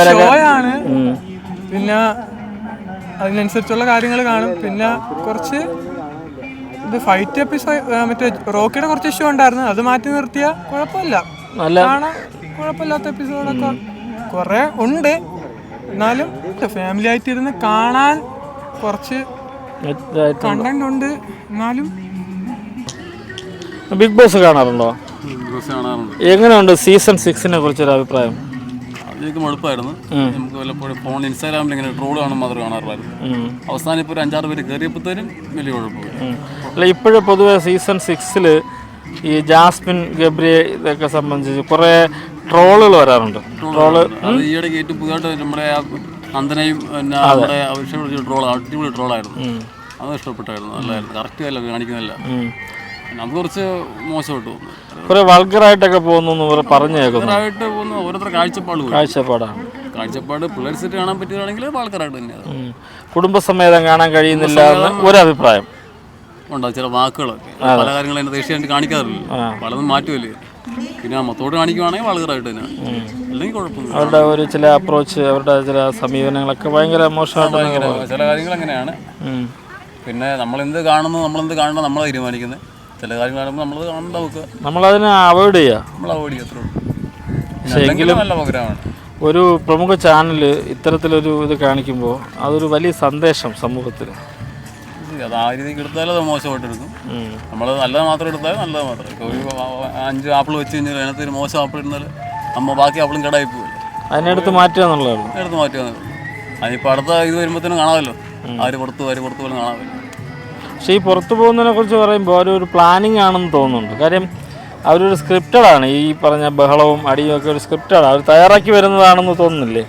S6: ഷോയാണ്. പിന്നെ അതിനനുസരിച്ചുള്ള കാര്യങ്ങൾ കാണും. പിന്നെ കുറച്ച് ഇത് ഫൈറ്റ് എപ്പിസോഡ് മറ്റേ റോക്കിയുടെ കുറച്ച് ഇഷ്യൂ ഉണ്ടായിരുന്നു, അത് മാറ്റി നിർത്തിയ കുഴപ്പമില്ല. കാണാൻ കുഴപ്പമില്ലാത്ത എപ്പിസോഡൊക്കെ കുറേ ഉണ്ട്. എന്നാലും ഫാമിലി ആയിട്ട് ഇരുന്ന് കാണാൻ കുറച്ച് കണ്ടന്റ് ഉണ്ട്. എന്നാലും
S4: ബിഗ് ബോസ് കാണാറുണ്ടോ? എങ്ങനെയുണ്ട് സീസൺ 6നെ കുറിച്ചൊരു അഭിപ്രായം?
S8: എനിക്ക് മടുപ്പായിരുന്നു. നമുക്ക് വല്ലപ്പോഴും ഫോൺ ഇൻസ്റ്റാഗ്രാമിൽ ഇങ്ങനെ ട്രോൾ കാണുമ്പോൾ മാത്രമേ കാണാറുള്ളായിരുന്നു. അവസാനം ഇപ്പോൾ ഒരു 5-6 പേര് കയറിയപ്പോഴത്തേനും വലിയ കുഴപ്പമില്ല.
S4: അല്ല, ഇപ്പോഴും പൊതുവെ സീസൺ 6 ഈ ജാസ്മിൻ ഗബ്രി ഇതൊക്കെ സംബന്ധിച്ച് കുറേ ട്രോളുകൾ വരാറുണ്ട്.
S8: അത് ഈയിടയ്ക്ക് ഏറ്റവും പുതിയതായിട്ട് നമ്മുടെ നന്ദനയും പിന്നെ നമ്മുടെ അടിപൊളി ട്രോളായിരുന്നു. അത് ഇഷ്ടപ്പെട്ടായിരുന്നു, നല്ലതായിരുന്നു. കറക്റ്റ് അല്ല കാണിക്കുന്നില്ല, നമുക്ക് കുറച്ച് മോശമായിട്ട് തോന്നുന്നു.
S4: കുറെ വൾഗറായിട്ടൊക്കെ പോകുന്നു പറഞ്ഞു കേൾക്കുന്നു.
S8: ഓരോരുത്തർ കാഴ്ചപ്പാട് പിള്ളേർ സെറ്റ് കാണാൻ പറ്റുകയാണെങ്കിൽ വൾഗറായിട്ട് തന്നെയാണ്.
S4: കുടുംബസമേതം കാണാൻ കഴിയുന്നില്ല എന്ന് ഒരു അഭിപ്രായം
S8: ഉണ്ടാവും. ചില വാക്കുകളൊക്കെ പല കാര്യങ്ങളും അതിൻ്റെ ദേഷ്യം കാണിക്കാറില്ല, പലതും മാറ്റുമല്ലേ. പിന്നെ മൊത്തോട് കാണിക്കുവാണെങ്കിൽ വൾഗറായിട്ട് തന്നെയാണ്, അല്ലെങ്കിൽ കുഴപ്പമില്ല.
S4: അവരുടെ ഒരു ചില അപ്രോച്ച്, അവരുടെ ചില സമീപനങ്ങളൊക്കെ ഭയങ്കര മോശമായിട്ട്
S8: ചില കാര്യങ്ങൾ അങ്ങനെയാണ്. പിന്നെ നമ്മളെന്ത് കാണുന്നു നമ്മൾ തീരുമാനിക്കുന്നത്. ചില കാര്യങ്ങൾ കാണുമ്പോൾ നമ്മൾ കാണേണ്ട വെക്കുക,
S4: നമ്മളതിനെ അവോയ്ഡ് ചെയ്യുക,
S8: നമ്മൾ അവോയ്ഡ് ചെയ്യത്രേ ഉള്ളൂ. പക്ഷേ നല്ല പ്രോഗ്രാമാണ്.
S4: ഒരു പ്രമുഖ ചാനൽ ഇത്തരത്തിലൊരു ഇത് കാണിക്കുമ്പോൾ അതൊരു വലിയ സന്ദേശം സമൂഹത്തിന്.
S8: അത് ആ രീതിക്ക് എടുത്താലും അത് മോശമായിട്ട് എടുക്കും. നമ്മൾ നല്ലത് മാത്രം എടുത്താൽ നല്ലത് മാത്രം. ഇപ്പോൾ ഒരു 5 ആപ്പിൾ വെച്ച് കഴിഞ്ഞാൽ അതിനകത്ത് ഒരു മോശം ആപ്പിൾ ഇടുന്നാൽ നമ്മൾ ബാക്കി ആപ്പിളും കേടായി പോകില്ല.
S4: അതിനെടുത്ത് മാറ്റുക എന്നുള്ളതാണ്.
S8: എടുത്ത് മാറ്റുക. അതിനിപ്പോൾ അടുത്ത ഇത് വരുമ്പോഴത്തേനും കാണാമല്ലോ, ആര് പുറത്ത് പോലും കാണാമല്ലോ.
S4: പക്ഷേ ഈ പുറത്തു പോകുന്നതിനെ കുറിച്ച് പറയുമ്പോൾ ഒരു പ്ലാനിങ് ആണെന്ന് തോന്നുന്നുണ്ട്. കാര്യം അവരൊരു സ്ക്രിപ്റ്റഡാണ്. ഈ പറഞ്ഞ ബഹളവും അടിയും ഒക്കെ ഒരു സ്ക്രിപ്റ്റഡാണ്, അവർ തയ്യാറാക്കി വരുന്നതാണെന്ന് തോന്നുന്നില്ലേ?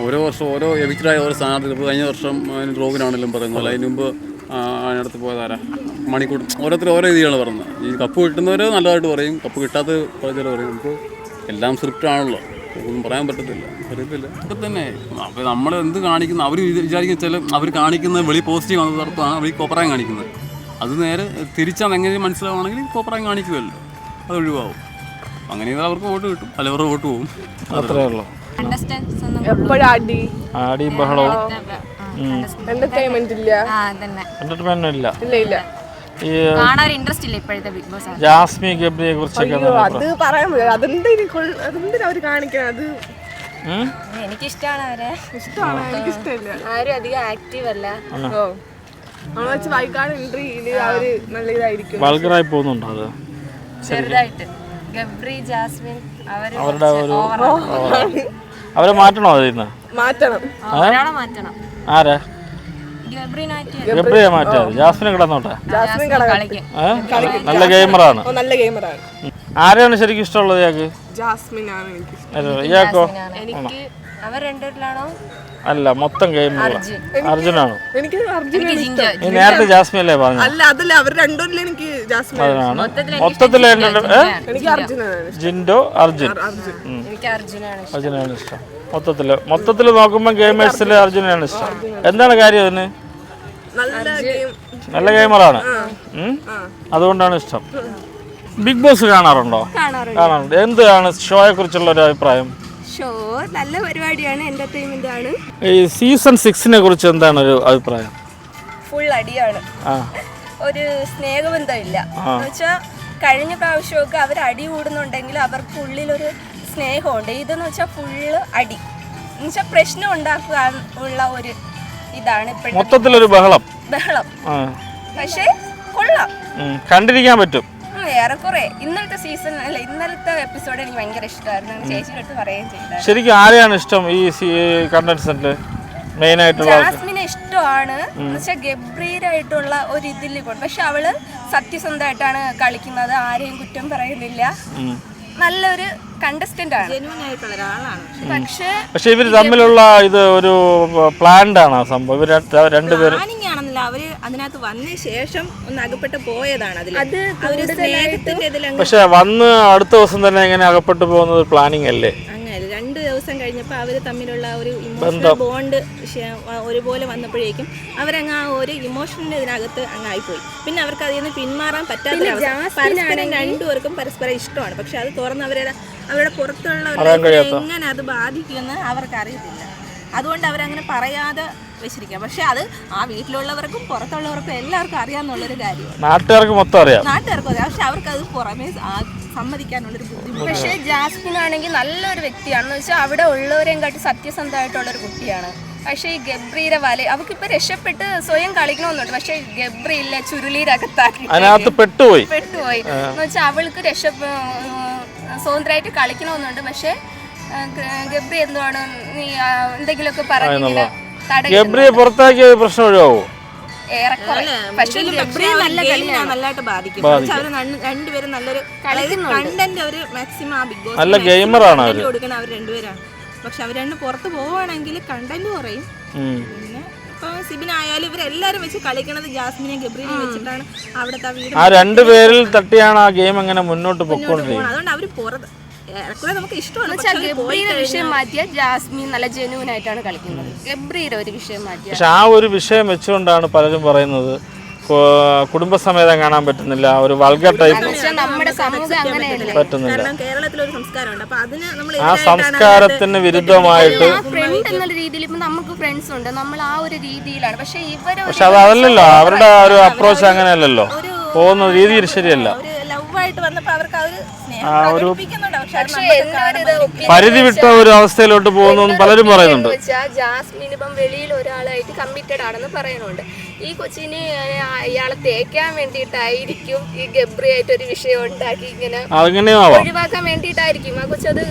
S8: ഓരോ വർഷം ഓരോ എവിക്റ്റഡായ ഓരോ സ്ഥാനാർത്ഥി. ഇപ്പോൾ കഴിഞ്ഞ വർഷം റോബിനാണെങ്കിലും പറയുന്നത്, അതിന് മുമ്പ് അതിനടുത്ത് പോയതാരാ മണിക്കൂർ, ഓരോരുത്തർ ഓരോ രീതിയാണ് പറയുന്നത്. ഈ കപ്പ് കിട്ടുന്നവർ നല്ലതായിട്ട് പറയും, കപ്പ് കിട്ടാത്ത പറഞ്ഞാൽ പറയും. ഇപ്പോൾ എല്ലാം സ്ക്രിപ്റ്റാണല്ലോ, ഒന്നും പറയാൻ പറ്റത്തില്ല, അറിയത്തില്ല. ഇതൊക്കെ തന്നെ അപ്പോൾ നമ്മൾ എന്ത് കാണിക്കുന്നു അവർ വിചാരിക്കുന്ന വെച്ചാൽ അവർ കാണിക്കുന്നത് വെളി പോസിറ്റീവ് ആണെന്ന് ഉറപ്പാണ് അവർ കോപ്പറായം കാണിക്കുന്നത്. അത് നേരെ തിരിച്ചാൽ എങ്ങനെ മനസ്സിലാവുകയാണെങ്കിൽ കോപ്പറായം കാണിക്കുമല്ലോ, അത് ഒഴിവാകും. അങ്ങനെ ചെയ്താൽ അവർക്ക് വോട്ട് കിട്ടും, അല്ല അവരുടെ വോട്ട് പോകും, അത്രേ ഉള്ളൂ.
S4: ആടിയും ബഹളവും
S7: എന്റർടൈൻമെന്റ് ഇല്ല.
S4: എന്റർടൈൻമെന്റ് ഇല്ല. ഈ
S7: ജാസ്മിൻ
S4: ഗബ്രിയെ കുറിച്ചൊക്കെ
S7: അത് പറയാൻ അതെന്തിനാ അവര് കാണിക്കണം. അത് എനിക്കിഷ്ടമാണ് അവരെ, ഇഷ്ടമാണ്, എനിക്കിഷ്ടമില്ല. ആരും അധികം ആക്റ്റീവ് അല്ല. നമ്മളെ വെച്ച് വായിക്കാൻ എൻട്രിയില് അവര് നല്ല ഇതായിരിക്കും.
S4: വൾഗറായി പോകുന്നുണ്ടോ അത്?
S7: ചെറുതായിട്ട് ഗബ്രി ജാസ്മിൻ
S4: അവരുടെ ഒരു അവരെ മാറ്റണോ? അതിന്ന്
S7: മാറ്റണം.
S4: ആരാ? ഗബ്രിയെ മാറ്റാതെ ജാസ്മിനെ കിടന്നോട്ടെ. നല്ല ഗെയിമറാണ്. ആരെയാണ് ശരിക്കും ഇഷ്ടമുള്ളത് ഇയാൾക്ക്?
S7: ജാസ്മിനാണ് എനിക്ക്.
S4: ഇയാൾക്കോ?
S7: എനിക്ക് അവർ രണ്ടുപേരിലാണോ?
S4: അല്ല, മൊത്തം ഗെയിമർ അർജുനാണ്.
S7: എനിക്ക് അർജുനാണ് ഇഷ്ടം.
S4: നീ നേരത്തെ ജാസ്മിൻ അല്ലേ പറഞ്ഞു?
S7: അല്ല, അതല്ല, അവർ രണ്ടുപേരിലും എനിക്ക് ജാസ്മിനാണ്.
S4: മൊത്തത്തില്
S7: എനിക്ക് അർജുനാണ്.
S4: ജിൻഡോ അർജുൻ.
S7: എനിക്ക് അർജുനാണ്
S4: ഇഷ്ടം. മൊത്തത്തില് നോക്കുമ്പോൾ ഗെയിമേഴ്സിൽ അർജുനാണ് ഇഷ്ടം. എന്താണ് കാര്യം അതിന്? നല്ല ഗെയിമറാണ്, അതുകൊണ്ടാണ് ഇഷ്ടം. ബിഗ് ബോസ് കാണാറുണ്ടോ? കാണാറുണ്ട്. എന്താണ് ഷോയെ കുറിച്ചുള്ള ഒരു അഭിപ്രായം?
S7: ഷോ നല്ല പരിപാടിയാണ്, എന്റർടൈൻമെന്റ് ആണ്.
S4: ഈ സീസൺ 6നെ കുറിച്ച് എന്താണ് ഒരു അഭിപ്രായം?
S7: ഫുൾ അടിയാണ്, ഒരു സ്നേഹബന്ധമില്ല. എന്നുവെച്ചാൽ കഴിഞ്ഞ പ്രാവശ്യമൊക്കെ അവർ അടി കൂടുന്നുണ്ടെങ്കിൽ അവർക്ക് ഉള്ളിലൊരു സ്നേഹമുണ്ട്. ഇതെന്ന് വെച്ചാൽ ഫുള്ള് അടി, എന്നുവെച്ചാൽ പ്രശ്നം ഉണ്ടാക്കുക ഉള്ള ഒരു ഇതാണ്
S4: മൊത്തത്തിലൊരു ബഹളം.
S7: പക്ഷേ കൊള്ളാം,
S4: കണ്ടിരിക്കാൻ പറ്റും
S7: ഏറെക്കുറെ. ഇന്നലത്തെ സീസൺ അല്ല, ഇന്നലത്തെ എപ്പിസോഡ് എനിക്ക് ഭയങ്കര ഇഷ്ടമായിരുന്നു. ചേച്ചിയുടെ അടുത്ത് പറയുകയും ചെയ്തു.
S4: ശരിക്കും ആരെയാണ് ഇഷ്ടം ഈ കണ്ടൻസന്റ്? മെയിൻ ആയിട്ടുള്ള
S7: ജാസ്മിനെ ഇഷ്ടമാണ്. എന്നുവെച്ചാൽ ഗബ്രീരായിട്ടുള്ള ഒരു ഇതിൽ കൊണ്ട്, പക്ഷെ അവള് സത്യസന്ധമായിട്ടാണ് കളിക്കുന്നത്, ആരെയും കുറ്റം പറയുന്നില്ല, നല്ലൊരു കണ്ടസ്റ്റന്റ് ആണ്, ജെന്യുവൻ ആയിട്ടുള്ള ഒരാളാണ്.
S4: പക്ഷെ ഇവര് തമ്മിലുള്ള ഇത് ഒരു പ്ലാൻഡ് ആണ് സംഭവം. ഇവർ രണ്ടുപേരും
S7: ആണെന്നില്ല, അവര് അതിനകത്ത് വന്ന ശേഷം ഒന്ന് അകപ്പെട്ട് പോയതാണ്.
S4: പക്ഷെ വന്ന് അടുത്ത ദിവസം തന്നെ എങ്ങനെ അകപ്പെട്ടു പോകുന്നത് പ്ലാനിങ് അല്ലേ?
S7: അങ്ങനെ 2 ദിവസം കഴിഞ്ഞപ്പോൾ അവർ തമ്മിലുള്ള ഒരു ഇമോഷണൽ ബോണ്ട് ഒരുപോലെ വന്നപ്പോഴേക്കും അവരങ്ങ് ആ ഒരു ഇമോഷണലിന്റെ ഇതിനകത്ത് അങ്ങ് ആയിപ്പോയി. പിന്നെ അവർക്ക് അതിൽ നിന്ന് പിന്മാറാൻ പറ്റാത്ത പരസ്പരം രണ്ടുപേർക്കും പരസ്പരം ഇഷ്ടമാണ്. പക്ഷെ അത് തുറന്ന് അവരുടെ പുറത്തുള്ളവരെ എങ്ങനെ അത് ബാധിക്കുമെന്ന് അവർക്ക് അറിയത്തില്ല. അതുകൊണ്ട് അവരങ്ങനെ പറയാതെ വെച്ചിരിക്കുക. പക്ഷെ അത് ആ വീട്ടിലുള്ളവർക്കും പുറത്തുള്ളവർക്കും എല്ലാവർക്കും അറിയാമെന്നുള്ളൊരു കാര്യമാണ്.
S4: നാട്ടുകാർക്ക് മൊത്തം അറിയാം.
S7: പക്ഷെ അവർക്ക് അത് പുറമേ സമ്മതിക്കാനുള്ളൊരു ബുദ്ധിമുട്ട്. പക്ഷേ ജാസ്മിൻ ആണെങ്കിൽ നല്ലൊരു വ്യക്തിയാണെന്ന് വെച്ചാൽ അവിടെ ഉള്ളവരെയും കാട്ടി സത്യസന്ധമായിട്ടുള്ളൊരു കുട്ടിയാണ്. പക്ഷേ ഈ ഗബ്രിയുടെ അവൾക്കിപ്പോൾ രക്ഷപ്പെട്ട് സ്വയം കളിക്കണമെന്നുണ്ട്. പക്ഷേ ഗബ്രി ഇല്ല, ചുരുളിയിലകത്താക്കി
S4: പെട്ടുപോയി
S7: എന്ന് വെച്ചാൽ അവൾക്ക് സ്വതന്ത്രമായിട്ട് കളിക്കണമെന്നുണ്ട്. പക്ഷേ ഗബ്രി എന്തുവാണ് നീ എന്തെങ്കിലുമൊക്കെ പറയുന്നില്ല,
S4: ഗബ്രിയെ പുറത്താക്കിയ പ്രശ്നം ഒഴിവാവോ?
S7: പക്ഷേ നല്ല കളിയാണ്, നല്ലതായിട്ട് ബാധിക്കും. അവര് രണ്ടുപേരും നല്ലൊരു കണ്ടന്റ് അവര് മാക്സിമം ആ ബിഗ് ബോസ്
S4: നല്ല ഗെയിമറാണ്
S7: കൊടുക്കണം അവർ രണ്ടുപേരാണ്. പക്ഷെ അവർ രണ്ടും പുറത്ത് പോവുകയാണെങ്കിൽ കണ്ടന്റ് കുറയും. പിന്നെ ഇപ്പൊ സിബിനായാലും ഇവരെല്ലാരും വെച്ച് കളിക്കണത് ജാസ്മിനെയും ഗബ്രിനെയും വെച്ചിട്ടാണ് അവിടുത്തെ വീട്.
S4: ആ രണ്ടുപേരിൽ തട്ടിയാണ് ആ ഗെയിം അങ്ങനെ മുന്നോട്ട് പോയിക്കൊണ്ടിരിക്കുന്നത്.
S7: അതുകൊണ്ട് അവര് പുറത്ത് നമുക്ക് ഇഷ്ടമാണ്. ഗബ്രിയുടെ വിഷയം മാറ്റിയ ജാസ്മിൻ നല്ല ജെന്യുവൻ ആയിട്ടാണ് കളിക്കുന്നത്. ഗബ്രിയുടെ ഒരു വിഷയം മാറ്റിയ
S4: പക്ഷെ ആ ഒരു വിഷയം വെച്ചുകൊണ്ടാണ് പലരും പറയുന്നത് കുടുംബസമേതം കാണാൻ പറ്റുന്നില്ല, ഒരു വൾഗർ ടൈപ്പ്
S7: നമ്മുടെ സമൂഹം അങ്ങനെയല്ലേ.
S4: പറ്റുന്നില്ല.
S11: കേരളത്തിലൊരു സംസ്കാരമുണ്ട്. അപ്പൊ അതിന് നമ്മൾ
S4: ആ സംസ്കാരത്തിന് വിരുദ്ധമായിട്ട്
S7: ഫ്രണ്ട് എന്നുള്ള രീതിയിൽ ഇപ്പൊ നമുക്ക് ഫ്രണ്ട്സ് ഉണ്ട്, നമ്മൾ ആ ഒരു രീതിയിലാണ്. പക്ഷെ
S4: പക്ഷെ അതല്ലല്ലോ, അവരുടെ ഒരു അപ്രോച്ച് അങ്ങനെയല്ലല്ലോ, പോകുന്ന രീതി ശരിയല്ല.
S11: ലവായിട്ട് വന്നപ്പോ അവർക്ക്
S4: ആ ഒരു പരിധി വിട്ട ഒരു അവസ്ഥയിലോട്ട് പോകുന്നു പലരും പറയുന്നുണ്ട്.
S7: ജാസ്മിൻ ഇപ്പം വെളിയിൽ ഒരാളായിട്ട് കമ്മിറ്റഡ് ആണെന്ന് പറയുന്നുണ്ട്. ഈ കൊച്ചിന് ഇയാളെ തേക്കാൻ വേണ്ടിയിട്ടായിരിക്കും ഈ ഗബ്രി ആയിട്ട് ഒരു വിഷയം ഉണ്ടാക്കി ഇങ്ങനെ ഒഴിവാക്കാൻ വേണ്ടിയിട്ടായിരിക്കും. ആ കൊച്ചത്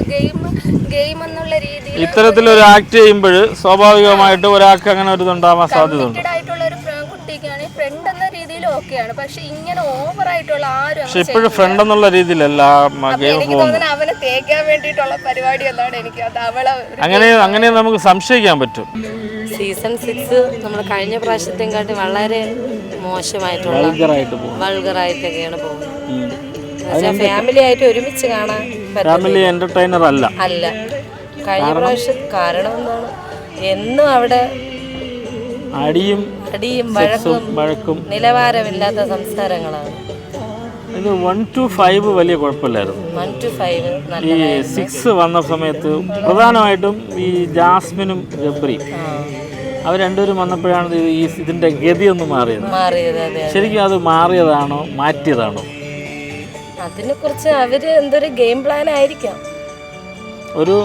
S7: ഗെയിം എന്നുള്ള രീതിയിൽ
S4: ഇത്തരത്തിലൊരു ആക്ട് ചെയ്യുമ്പോൾ സ്വാഭാവികമായിട്ട് ഒരാൾക്ക് അങ്ങനെ ഒരു ഇതുണ്ടാവാൻ സാധ്യതയുണ്ട്.
S7: ആയിട്ടുള്ള ഒരു കുട്ടിക്കാണ് ഫ്രണ്ട് എന്ന രീതിയിൽ ഓക്കെയാണ്. പക്ഷെ ഇങ്ങനെ ഓവർ ആയിട്ടുള്ള ആരും
S4: പക്ഷെ ഇപ്പോഴും ഫ്രണ്ട് എന്നുള്ള രീതിയിലല്ല ഗെയിം പോകുന്നത്.
S7: അവനെ തേക്കാൻ വേണ്ടിയിട്ടുള്ള പരിപാടി എന്നാണ് എനിക്ക് അത് അവളെ
S4: അങ്ങനെ നമുക്ക് സംശയിക്കാൻ പറ്റും.
S5: സീസൺ 6 നമ്മൾ കഴിഞ്ഞ പ്രാവശ്യത്തെയും കാട്ടി വളരെ മോശമായിട്ടുള്ള വൾഗറായിട്ടൊക്കെയാണ് പോകുന്നത്. ഫാമിലി ആയിട്ട് ഒരുമിച്ച് കാണാൻ
S4: ഫാമിലി എന്റർടൈനർ അല്ല.
S5: കഴിഞ്ഞ പ്രാവശ്യം കാരണം എന്താണ്, എന്നും അവിടെ
S4: അടിയും വഴക്കും
S5: നിലവാരമില്ലാത്ത സംസാരങ്ങളാണ്.
S4: ഇത് 1 to 5 വലിയ കുഴപ്പമില്ലായിരുന്നു.
S5: 1 to 5
S4: ഈ 6 വന്ന സമയത്ത് പ്രധാനമായിട്ടും ഈ ജാസ്മിനും ഗബ്രിയും അവർ രണ്ടുപേരും വന്നപ്പോഴാണ് ഇതിന്റെ ഗതി ഒന്ന് മാറിയത്. ശരിക്കും അത് മാറിയതാണോ മാറ്റിയതാണോ?
S5: അതിനെ കുറിച്ച് അവര് എന്തൊരു ഗെയിം പ്ലാൻ ആയിരിക്കാം.
S4: ഒരു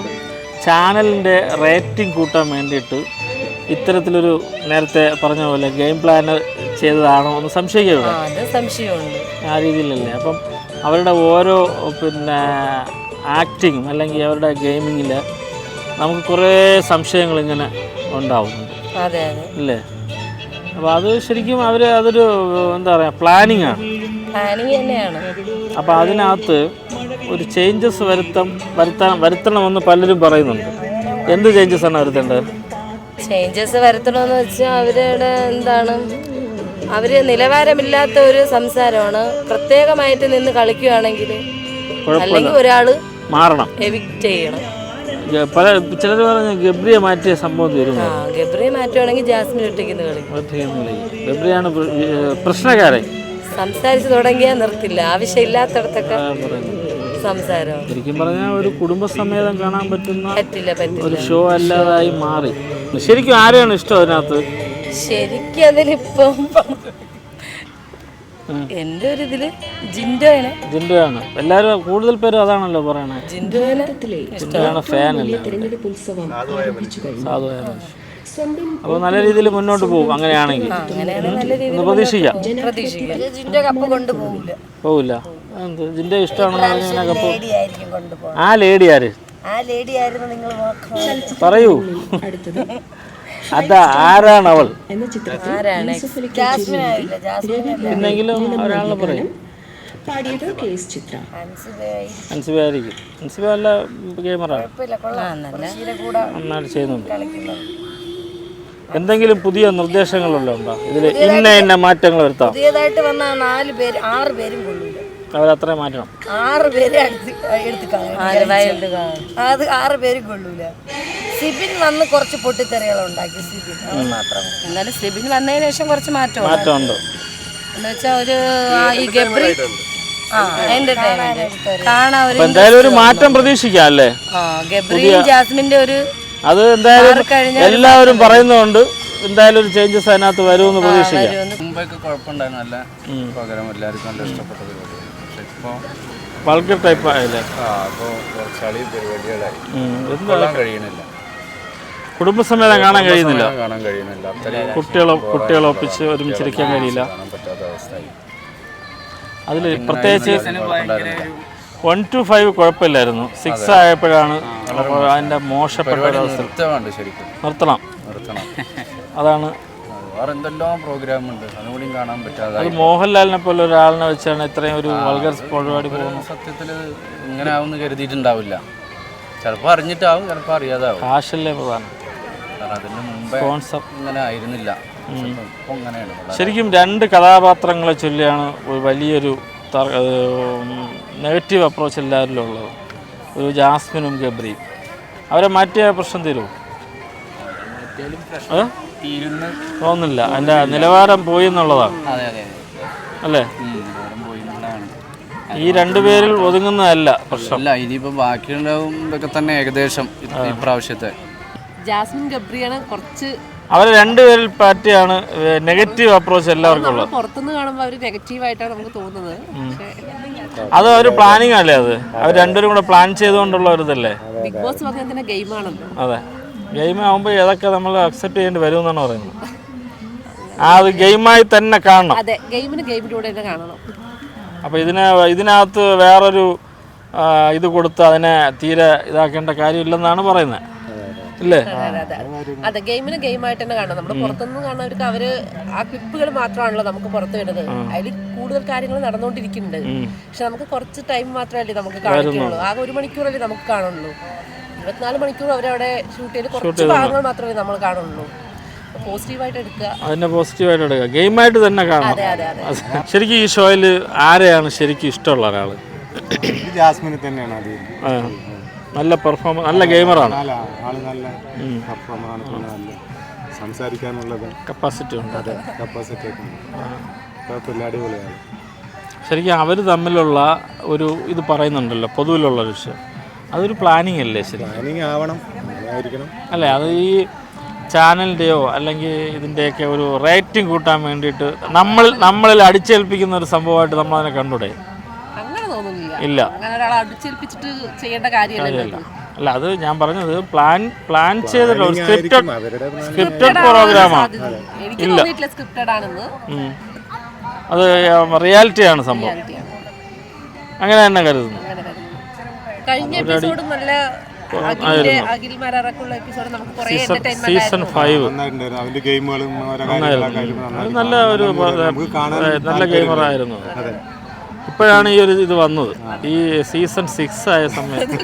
S4: ചാനലിന്റെ റേറ്റിംഗ് കൂട്ടാൻ വേണ്ടിയിട്ട് ഇത്തരത്തിലൊരു നേരത്തെ പറഞ്ഞ പോലെ ഗെയിം പ്ലാൻ ചെയ്തതാണോ എന്ന് സംശയമുണ്ട്. ആ രീതിയിലല്ലേ. അപ്പം അവരുടെ ഓരോ ആക്ടിങ്ങും അല്ലെങ്കിൽ അവരുടെ ഗെയിമിങ്ങിൽ നമുക്ക് കുറേ സംശയങ്ങൾ ഇങ്ങനെ ഉണ്ടാവുന്നുണ്ട് അല്ലേ. അപ്പോൾ അത് ശരിക്കും അതൊരു എന്താ പറയുക, പ്ലാനിങ്
S5: തന്നെയാണ്.
S4: അപ്പോൾ അതിനകത്ത് ഒരു ചേഞ്ചസ് വരുത്തണമെന്ന് പലരും പറയുന്നുണ്ട്. എന്ത് ചേഞ്ചസ് ആണ് വരുത്തേണ്ടത്?
S5: ചേഞ്ചസ് വരുത്തണമെന്ന് വെച്ചാൽ അവരുടെ എന്താണ്, അവർ നിലവാരമില്ലാത്ത ഒരു സംസാരമാണ്. പ്രത്യേകമായിട്ട് നിന്ന് കളിക്കുകയാണെങ്കിൽ അല്ലെങ്കിൽ ഒരാൾ
S4: മാറണം,
S5: എവിക്റ്റ് ചെയ്യണം.
S4: ചിലർ പറഞ്ഞ ഗബ്രിയെ മാറ്റിയ സംഭവം തീരുന്നു.
S5: ഗബ്രിയെ മാറ്റുവാണെങ്കിൽ ജാസ്മിൻ ഒറ്റയ്ക്ക് കളിക്കും.
S4: ഗബ്രിയാണ് പ്രശ്നക്കാരൻ.
S5: സംസാരിച്ച് തുടങ്ങിയാൽ നിർത്തില്ല, ആവശ്യമില്ലാത്തടത്തൊക്കെ സംസാരം.
S4: ശരിക്കും പറഞ്ഞാൽ ഒരു കുടുംബസമേതം കാണാൻ പറ്റുന്ന ഒരു ഷോ അല്ലാതായി മാറി. ശരിക്കും ആരെയാണ് ഇഷ്ടം അതിനകത്ത്?
S5: ശരിക്കും അതിലിപ്പം എൻ്റെ ഒരു ഇതില്
S4: ജിൻഡോയാണ്. എല്ലാവരും കൂടുതൽ പേരും അതാണല്ലോ പറയണത്. ജിൻഡോയാണ് ഫാൻ അല്ലേ. അപ്പോൾ നല്ല രീതിയിൽ മുന്നോട്ട് പോകും. അങ്ങനെയാണെങ്കിൽ പ്രതീക്ഷിക്കാം. പോവില്ല. ജിൻഡോ ഇഷ്ടമാണെന്ന് കപ്പ്. ആ ലേഡി ആര് പറയൂ? ആരാണ് അവൾ? എന്നെങ്കിലും ഒരാളെ പറയും. അൻസിബയായിരിക്കും. അൻസിബ നല്ല ഗെയിമറാണ്, നന്നായിട്ട് ചെയ്യുന്നുണ്ട്. എന്തെങ്കിലും പുതിയ നിർദ്ദേശങ്ങളുണ്ടോ ഇതിൽ? ഇന്ന മാറ്റങ്ങൾ വരുത്താം.
S5: പുതിയതായിട്ട് വന്ന 6 പേരും കൊള്ളില്ല.
S4: അവരത്രയും മാറ്റണം.
S5: 6 പേര് അത് 6 പേരും കൊള്ളൂല. സിബിൻ വന്ന് കുറച്ച് പൊട്ടിത്തെറികൾ ഉണ്ടാക്കി. സിബിൻ മാത്രം. എന്നാലും സിബിൻ വന്നതിന് ശേഷം കുറച്ച് മാറ്റമുണ്ട്. എന്ന് വെച്ചാൽ ഒരു ഈ ഗബ്രി
S4: എന്തായാലും ഒരു മാറ്റം പ്രതീക്ഷിക്കാം അല്ലേ.
S5: ഗബ്രിയും ജാസ്മിന്റെ ഒരു
S4: അത് എന്തായാലും എല്ലാവരും പറയുന്നുണ്ട്. എന്തായാലും ഒരു ചേഞ്ചസ് അതിനകത്ത് വരുമെന്ന് പ്രതീക്ഷിക്കാം.
S6: മുമ്പൊക്കെ കുഴപ്പമുണ്ടായിരുന്നു, നല്ല പ്രോഗ്രാം, എല്ലാവർക്കും നല്ല ഇഷ്ടപ്പെട്ട പരിപാടി. പക്ഷെ ഇപ്പോൾ
S4: വൾഗർ ടൈപ്പ് ആയില്ലേ.
S6: പരിപാടികളായി കഴിയണില്ല.
S4: കുടുംബസമേതം കാണാൻ കഴിയുന്നില്ല. കുട്ടികളെ ഒപ്പിച്ച് ഒരുമിച്ചിരിക്കാൻ കഴിയില്ല. അതിൽ പ്രത്യേകിച്ച് 1 to 5 കുഴപ്പമില്ലായിരുന്നു. 6 ആയപ്പോഴാണ് അതിൻ്റെ മോശപ്പെട്ട ഒരവസ്ഥ. നിർത്തണം. അതാണ്.
S6: എന്തെല്ലാം പ്രോഗ്രാം ഉണ്ട്, അതുകൂടി കാണാൻ പറ്റാതെ.
S4: അത് മോഹൻലാലിനെ പോലെ ഒരാളിനെ വെച്ചാണ് ഇത്രയും ഒരു വൾഗർ പരിപാടി പോകുന്നത്.
S6: സത്യത്തിൽ ഇങ്ങനെ ആവുമെന്ന് കരുതിയിട്ടുണ്ടാവില്ല. ചിലപ്പോൾ അറിഞ്ഞിട്ടാവും, ചിലപ്പോൾ അറിയാതാവും.
S4: കാശല്ലേ പ്രധാനം.
S6: അതിന് മുമ്പേ ഇങ്ങനെ ആയിരുന്നില്ല.
S4: ശരിക്കും 2 കഥാപാത്രങ്ങളെ ചൊല്ലിയാണ് ഒരു വലിയൊരു നെഗറ്റീവ് അപ്രോച്ച് എല്ലാവരിലും ഉള്ളത്. ഒരു ജാസ്മിനും ഗബ്രിയും. അവരെ മാറ്റിയ പ്രശ്നം തീരുമോ? തോന്നുന്നില്ല, അതിൻ്റെ നിലവാരം പോയി എന്നുള്ളതാണ് അല്ലേ? ഈ രണ്ടുപേരിൽ ഒതുങ്ങുന്നതല്ല പ്രശ്നം.
S12: അല്ല, ഇനിയിപ്പോൾ ബാക്കിയുള്ളതും ഇതൊക്കെ തന്നെ ഏകദേശം ഇപ്രാവശ്യത്തെ.
S11: ജാസ്മിൻ ഗബ്രിയാണ് കുറച്ച്
S4: അവർ രണ്ടുപേരിൽ പറ്റിയാണ് നെഗറ്റീവ് അപ്രോച്ച് എല്ലാവർക്കും ഉള്ളത്.
S11: പുറത്തുനിന്ന് കാണുമ്പോൾ അവർ നെഗറ്റീവായിട്ടാണ് നമുക്ക് തോന്നുന്നത്.
S4: അത് ഒരു പ്ലാനിങ് അല്ലേ? അത് അവർ രണ്ടുപേരും കൂടെ പ്ലാൻ ചെയ്തുകൊണ്ടുള്ള ഒരു ഇതല്ലേ?
S11: ബിഗ് ബോസ് പറഞ്ഞാൽ തന്നെ ഗെയിമാണല്ലോ.
S4: അതെ, ഗെയിം ആകുമ്പോൾ ഏതൊക്കെ നമ്മൾ അക്സെപ്റ്റ് ചെയ്യേണ്ടി വരും എന്നാണ് പറയുന്നത്. അത് ഗെയിമായി തന്നെ കാണണം.
S11: അതെ, ഗെയിമിന് ഗെയിമിലൂടെ തന്നെ കാണണം.
S4: അപ്പോൾ ഇതിനകത്ത് വേറൊരു ഇത് കൊടുത്ത് അതിനെ തീരെ ഇതാക്കേണ്ട കാര്യമില്ലെന്നാണ് പറയുന്നത്, ഇല്ലേ?
S11: അതെ, ഗെയിമിന് ഗെയിമായിട്ട് തന്നെ കാണണം. നമ്മൾ പുറത്തുനിന്ന് കാണുന്നവർക്ക് അവര് ആ ക്ലിപ്പുകൾ മാത്രമാണല്ലോ നമുക്ക് പുറത്ത് വരുന്നത്. അതിൽ കൂടുതൽ കാര്യങ്ങൾ നടന്നുകൊണ്ടിരിക്കുന്നുണ്ട്. പക്ഷെ നമുക്ക് കുറച്ച് ടൈം മാത്രമല്ലേ നമുക്ക് കാണിക്കുള്ളൂ. ആകെ 1 മണിക്കൂറല്ലേ നമുക്ക് കാണുള്ളൂ. 24 മണിക്കൂർ അവരവിടെ ഷൂട്ട് ചെയ്ത് കുറച്ച് ഭാഗങ്ങൾ മാത്രമേ നമ്മൾ കാണുള്ളൂ. പോസിറ്റീവായിട്ട് എടുക്കുക,
S4: അതിനെ പോസിറ്റീവായിട്ട് എടുക്കുക, ഗെയിമായിട്ട് തന്നെ കാണണം. ശരിക്കും ഈ ഷോയിൽ ആരെയാണ് ശരിക്കും ഇഷ്ടമുള്ള ഒരാൾ?
S9: ജാസ്മിന് തന്നെയാണ് അത്.
S4: നല്ല പെർഫോമൻസ്, നല്ല ഗെയിമറാണ്,
S9: ആള് നല്ല പെർഫോമറാണ്, നല്ല സംസാരിക്കാനുള്ളത്
S4: കപ്പാസിറ്റി ഉണ്ട്.
S9: അതെ, കപ്പാസിറ്റി ഒക്കെ കുഴപ്പമില്ല, അടിപൊളിയാണ്.
S4: ശരിക്കും അവർ തമ്മിലുള്ള ഒരു ഇത് പറയുന്നുണ്ടല്ലോ, പൊതുവിലുള്ളൊരു വിഷയം, അതൊരു പ്ലാനിങ് അല്ലേ? ശരി,
S9: പ്ലാനിങ് ആവണം, ആയിരിക്കണം
S4: അല്ലേ? അത് ഈ ചാനലിൻ്റെയോ അല്ലെങ്കിൽ ഇതിൻ്റെയൊക്കെ ഒരു റേറ്റിംഗ് കൂട്ടാൻ വേണ്ടിയിട്ട് നമ്മളിൽ അടിച്ചേൽപ്പിക്കുന്ന ഒരു സംഭവമായിട്ട് നമ്മളതിനെ കണ്ടൂടെ?
S11: അങ്ങനെ തോന്നുന്നില്ല.
S4: ഇല്ല,
S11: അങ്ങനെ ഒരാളെ അടിച്ചേൽപ്പിച്ചിട്ട് ചെയ്യേണ്ട കാര്യമല്ല.
S4: അല്ല, അത് ഞാൻ പറഞ്ഞത് പ്ലാൻ ചെയ്തിട്ടുള്ള ഒരു സ്ക്രിപ്റ്റഡ് പ്രോഗ്രാമാണ്.
S11: എനിക്ക് തോന്നിയിട്ടില്ല സ്ക്രിപ്റ്റഡ് ആണെന്ന്.
S4: അത് റിയാലിറ്റിയാണ് സംഭവം, അങ്ങനെ തന്നെ കരുതുന്നു.
S11: കഴിഞ്ഞ എപ്പിസോഡ് നല്ല അഖിൽ മരറക്കുള്ള എപ്പിസോഡ് നമുക്ക് കുറേ
S4: സീസൺ 5
S9: അവന്റെ ഗെയിമുകളും
S4: നല്ല ഒരു നല്ല ഗെയിമറായിരുന്നു. ഇപ്പോഴാണ് ഈ ഒരു ഇത് വന്നത്, ഈ സീസൺ 6 ആയ സമയത്ത്.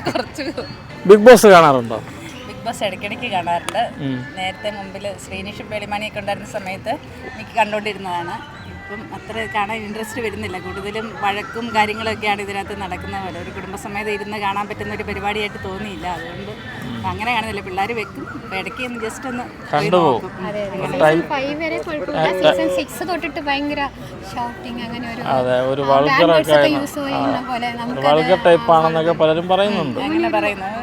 S4: ബിഗ് ബോസ് കാണാറുണ്ടോ?
S13: ബിഗ് ബോസ് ഇടയ്ക്കിടയ്ക്ക് കാണാറുണ്ട്. നേരത്തെ മുമ്പിൽ ശ്രീനിഷും പേളിമാനിയൊക്കെ ഉണ്ടായിരുന്ന സമയത്ത് എനിക്ക് കണ്ടുകൊണ്ടിരുന്നതാണ്. ഇപ്പം അത്ര കാണാൻ ഇൻട്രസ്റ്റ് വരുന്നില്ല. കൂടുതലും വഴക്കും കാര്യങ്ങളൊക്കെയാണ് ഇതിനകത്ത് നടക്കുന്ന പോലെ. ഒരു കുടുംബസമേതം ഇരുന്ന് കാണാൻ പറ്റുന്ന ഒരു പരിപാടിയായിട്ട് തോന്നിയില്ല. അതുകൊണ്ട് അങ്ങനെ കാണുന്നില്ല. പിള്ളേർ വെക്കും, ഇടയ്ക്ക് ഒന്ന് ജസ്റ്റ് ഒന്ന്
S4: കണ്ടുപോകും. ഒരു വൾഗർ ടൈപ്പ് ആണെന്നൊക്കെ പലരും പറയുന്നുണ്ട്.
S13: അങ്ങനെ പറയുന്നത്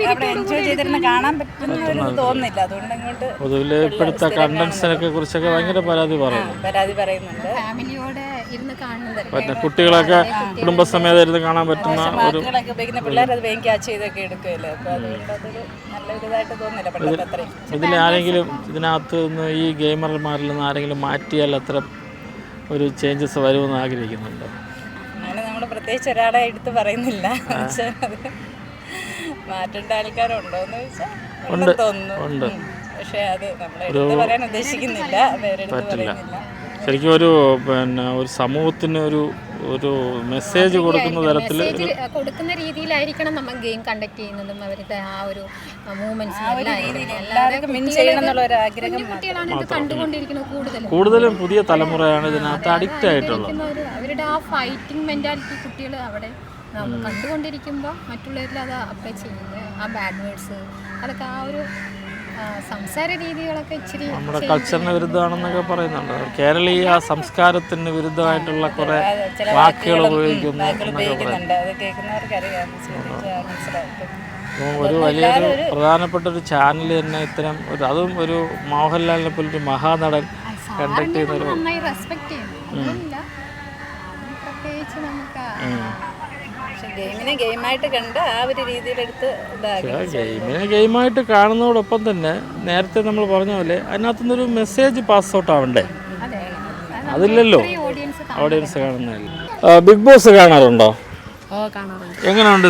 S13: അവിടെ എൻജോയ് ചെയ്തിരുന്ന് കാണാൻ പറ്റുന്ന ഒരു തോന്നുന്നില്ല. അതുകൊണ്ട് അങ്ങോട്ട്
S4: പൊതുവിലെ ഇപ്പോഴത്തെ കണ്ടൻസിനൊക്കെ കുറിച്ചൊക്കെ ഭയങ്കര പരാതി
S13: പറയുന്നുണ്ട്.
S4: കുട്ടികളൊക്കെ കുടുംബസമേതം ഇരുന്ന് കാണാൻ പറ്റുന്ന ഒരു
S13: പിള്ളേർ അത് വേഗം ക്യാച്ച് ചെയ്തൊക്കെ എടുക്കുമല്ലോ. അപ്പോൾ അതുകൊണ്ട് അതൊരു നല്ലൊരു ഇതായിട്ട് തോന്നുന്നില്ല പണ്ടത്തെ അത്രയും.
S4: ഇതിലാരെങ്കിലും ഇതിനകത്ത് നിന്ന് ഈ ഗെയിമർമാരിൽ നിന്ന് ആരെങ്കിലും മാറ്റിയാൽ അത്ര ഒരു ചേഞ്ചസ് വരുമെന്ന് ആഗ്രഹിക്കുന്നുണ്ടോ?
S13: അങ്ങനെ നമ്മൾ പ്രത്യേകിച്ച് ഒരാളെ എടുത്ത് പറയുന്നില്ല. അത് മാറ്റേണ്ട ആൾക്കാരുണ്ടോയെന്ന് ചോദിച്ചാൽ തോന്നുന്നു. പക്ഷേ അത് നമ്മളെടുത്ത് പറയാൻ ഉദ്ദേശിക്കുന്നില്ല, വേറെടുത്ത് പറയുന്നില്ല.
S4: ശരിക്കും ഒരു ഒരു സമൂഹത്തിന് ഒരു മെസ്സേജ് കൊടുക്കുന്ന തരത്തിൽ
S14: കൊടുക്കുന്ന രീതിയിലായിരിക്കണം നമ്മൾ ഗെയിം കണ്ടക്ട് ചെയ്യുന്നതും അവരുടെ ആ ഒരു മൂവ്മെന്റ്സ് കുട്ടികളാണ് ഇത് കണ്ടുകൊണ്ടിരിക്കുന്നത്.
S4: കൂടുതലും പുതിയ തലമുറയാണ് ഇതിനകത്ത് അഡിക്റ്റ് ആയിട്ടുള്ളത്.
S14: അവരുടെ ആ ഫൈറ്റിംഗ് മെന്റാലിറ്റി കുട്ടികൾ അവിടെ കണ്ടുകൊണ്ടിരിക്കുമ്പോൾ മറ്റുള്ളവരിൽ അത് അപ്ലൈ ചെയ്യുന്നത്, ആ ബാഡ് വേർഡ്സ് അതൊക്കെ ആ ഒരു സംസാര രീതികളൊക്കെ ഇച്ചിരി
S4: നമ്മുടെ കൾച്ചറിന് വിരുദ്ധമാണെന്നൊക്കെ പറയുന്നുണ്ട്. കേരളീയ സംസ്കാരത്തിന് വിരുദ്ധമായിട്ടുള്ള കുറെ വാക്കുകൾ ഉപയോഗിക്കുന്നുണ്ട്. ഒരു വലിയൊരു പ്രധാനപ്പെട്ട ഒരു ചാനൽ തന്നെ ഇത്തരം ഒരു, അതും ഒരു മോഹൻലാലിനെ പോലൊരു മഹാനടൻ കണ്ടക്ട് ചെയ്യുന്ന ഒരു
S13: ഗെയിമിനെ ഗെയിമായിട്ട് കണ്ട് ആ ഒരു രീതിയിലെടുത്ത്
S4: ഗെയിമിനെ ഗെയിമായിട്ട് കാണുന്നതോടൊപ്പം തന്നെ നേരത്തെ നമ്മൾ പറഞ്ഞ പോലെ അതിനകത്തുനിന്നൊരു മെസ്സേജ് പാസ് ഔട്ട് ആവണ്ടേ? അതില്ലല്ലോ, ഓഡിയൻസ് കാണുന്നതല്ലേ. ബിഗ് ബോസ് കാണാറുണ്ടോ? എങ്ങനെയുണ്ട്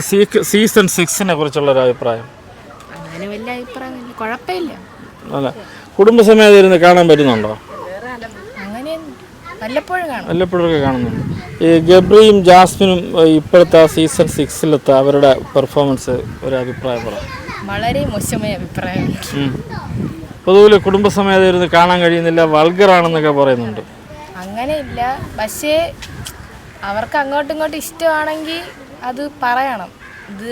S4: സീസൺ 6നെ കുറിച്ചുള്ള ഒരു അഭിപ്രായം?
S14: അങ്ങനെ വലിയ അഭിപ്രായമില്ല, കുഴപ്പമില്ല.
S4: അല്ല, കുടുംബസമേതം ഇരുന്ന് കാണാൻ പറ്റുന്നുണ്ടോ? വല്ലപ്പോഴൊക്കെ കാണുന്നുണ്ട്. ഈ ഗബ്രിയും ജാസ്മിനും ഇപ്പോഴത്തെ സീസൺ 6-ലത്തെ അവരുടെ പെർഫോമൻസ് ഒരു അഭിപ്രായം പറയാം.
S14: വളരെ മോശമായ അഭിപ്രായം.
S4: പൊതുവിൽ കുടുംബസമേതം ഇരുന്ന് കാണാൻ കഴിയുന്നില്ല, വൾഗറാണെന്നൊക്കെ പറയുന്നുണ്ട്.
S14: അങ്ങനെയില്ല, പക്ഷേ അവർക്ക് അങ്ങോട്ടും ഇങ്ങോട്ടും ഇഷ്ടമാണെങ്കിൽ അത് പറയണം. ഇത്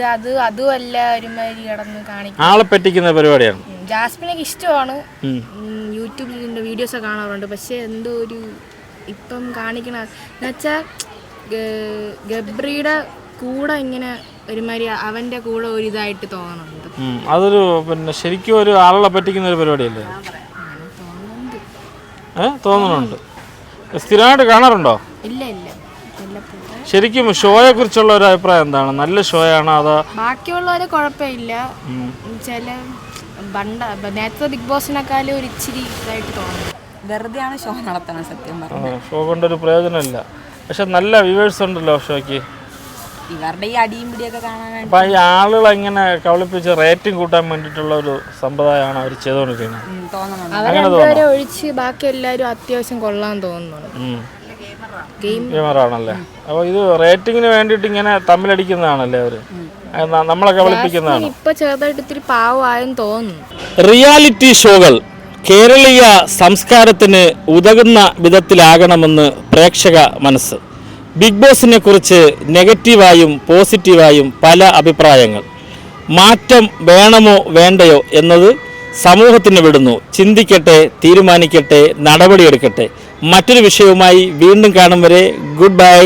S14: അതുമല്ല ഒരുമാതിരി കിടന്ന് കാണിക്കും,
S4: ആളെ പറ്റിക്കുന്ന പരിപാടിയാണ്.
S15: ജാസ്മിനൊക്കെ ഇഷ്ടമാണ്. യൂട്യൂബിൽ വീഡിയോസ് കാണാറുണ്ട്. പക്ഷെ എന്തോ ഒരു ഇപ്പം കാണിക്കണ എന്നുവെച്ചാൽ ഗബ്രിയുടെ കൂടെ ഇങ്ങനെ ഒരുമാതിരി അവൻ്റെ കൂടെ ഒരു ഇതായിട്ട് തോന്നുന്നുണ്ട്.
S4: അതൊരു പിന്നെ ശരിക്കും ഒരു ആളെ പറ്റിക്കുന്ന ഒരു പരിപാടിയല്ലേ? തോന്നുന്നുണ്ട്. സ്ഥിരമായിട്ട് കാണാറുണ്ടോ?
S15: ഇല്ല.
S4: ശരിക്കും ഷോയെ കുറിച്ചുള്ള ഒരു അഭിപ്രായം എന്താണ്? നല്ല ഷോയാണോ അതോ?
S15: ബാക്കിയുള്ളവരെ കുഴപ്പമില്ല. ചില നേരത്തെ ബിഗ് ബോസിനെക്കാളും ഒരു ഇച്ചിരി ഇതായിട്ട് തോന്നുന്നു.
S13: വെറുതെയാണ് ഷോ നടത്തണം സത്യം പറഞ്ഞാൽ.
S4: ഷോ കൊണ്ടൊരു പ്രയോജനമില്ല. പക്ഷെ നല്ല വ്യൂവേഴ്സ് ഉണ്ടല്ലോ ഷോയ്ക്ക്.
S13: ഇവരുടെ ഈ അടിയും പിടിയൊക്കെ കാണാൻ വേണ്ടി
S4: അപ്പം ഈ ആളുകൾ ഇങ്ങനെ കവളിപ്പിച്ച് റേറ്റിംഗ് കൂട്ടാൻ വേണ്ടിയിട്ടുള്ള ഒരു സമ്പ്രദായമാണ് അവർ ചെയ്തുകൊണ്ടിരിക്കുന്നത്.
S15: അവരെ ഒഴിച്ച് ബാക്കി എല്ലാവരും അത്യാവശ്യം കൊള്ളാൻ തോന്നുന്നു.
S4: ഗെയിമറാണല്ലേ? അപ്പോൾ ഇത് റേറ്റിങ്ങിന് വേണ്ടിയിട്ട് ഇങ്ങനെ തമ്മിലടിക്കുന്നതാണല്ലേ അവർ, നമ്മളെ കവളിപ്പിക്കുന്നതാണ്.
S15: ഇപ്പൊ ചെറുതായിട്ട് ഇത്തിരി പാവമായെന്ന് തോന്നുന്നു.
S4: റിയാലിറ്റി ഷോകൾ കേരളീയ സംസ്കാരത്തിന് ഉതകുന്ന വിധത്തിലാകണമെന്ന് പ്രേക്ഷക മനസ്സ്. ബിഗ് ബോസിനെ കുറിച്ച് നെഗറ്റീവായും പോസിറ്റീവായും പല അഭിപ്രായങ്ങൾ. മാറ്റം വേണമോ വേണ്ടയോ എന്നത് സമൂഹത്തിന് വിടുന്നു. ചിന്തിക്കട്ടെ, തീരുമാനിക്കട്ടെ, നടപടിയെടുക്കട്ടെ. മറ്റൊരു വിഷയവുമായി വീണ്ടും കാണും വരെ ഗുഡ് ബൈ.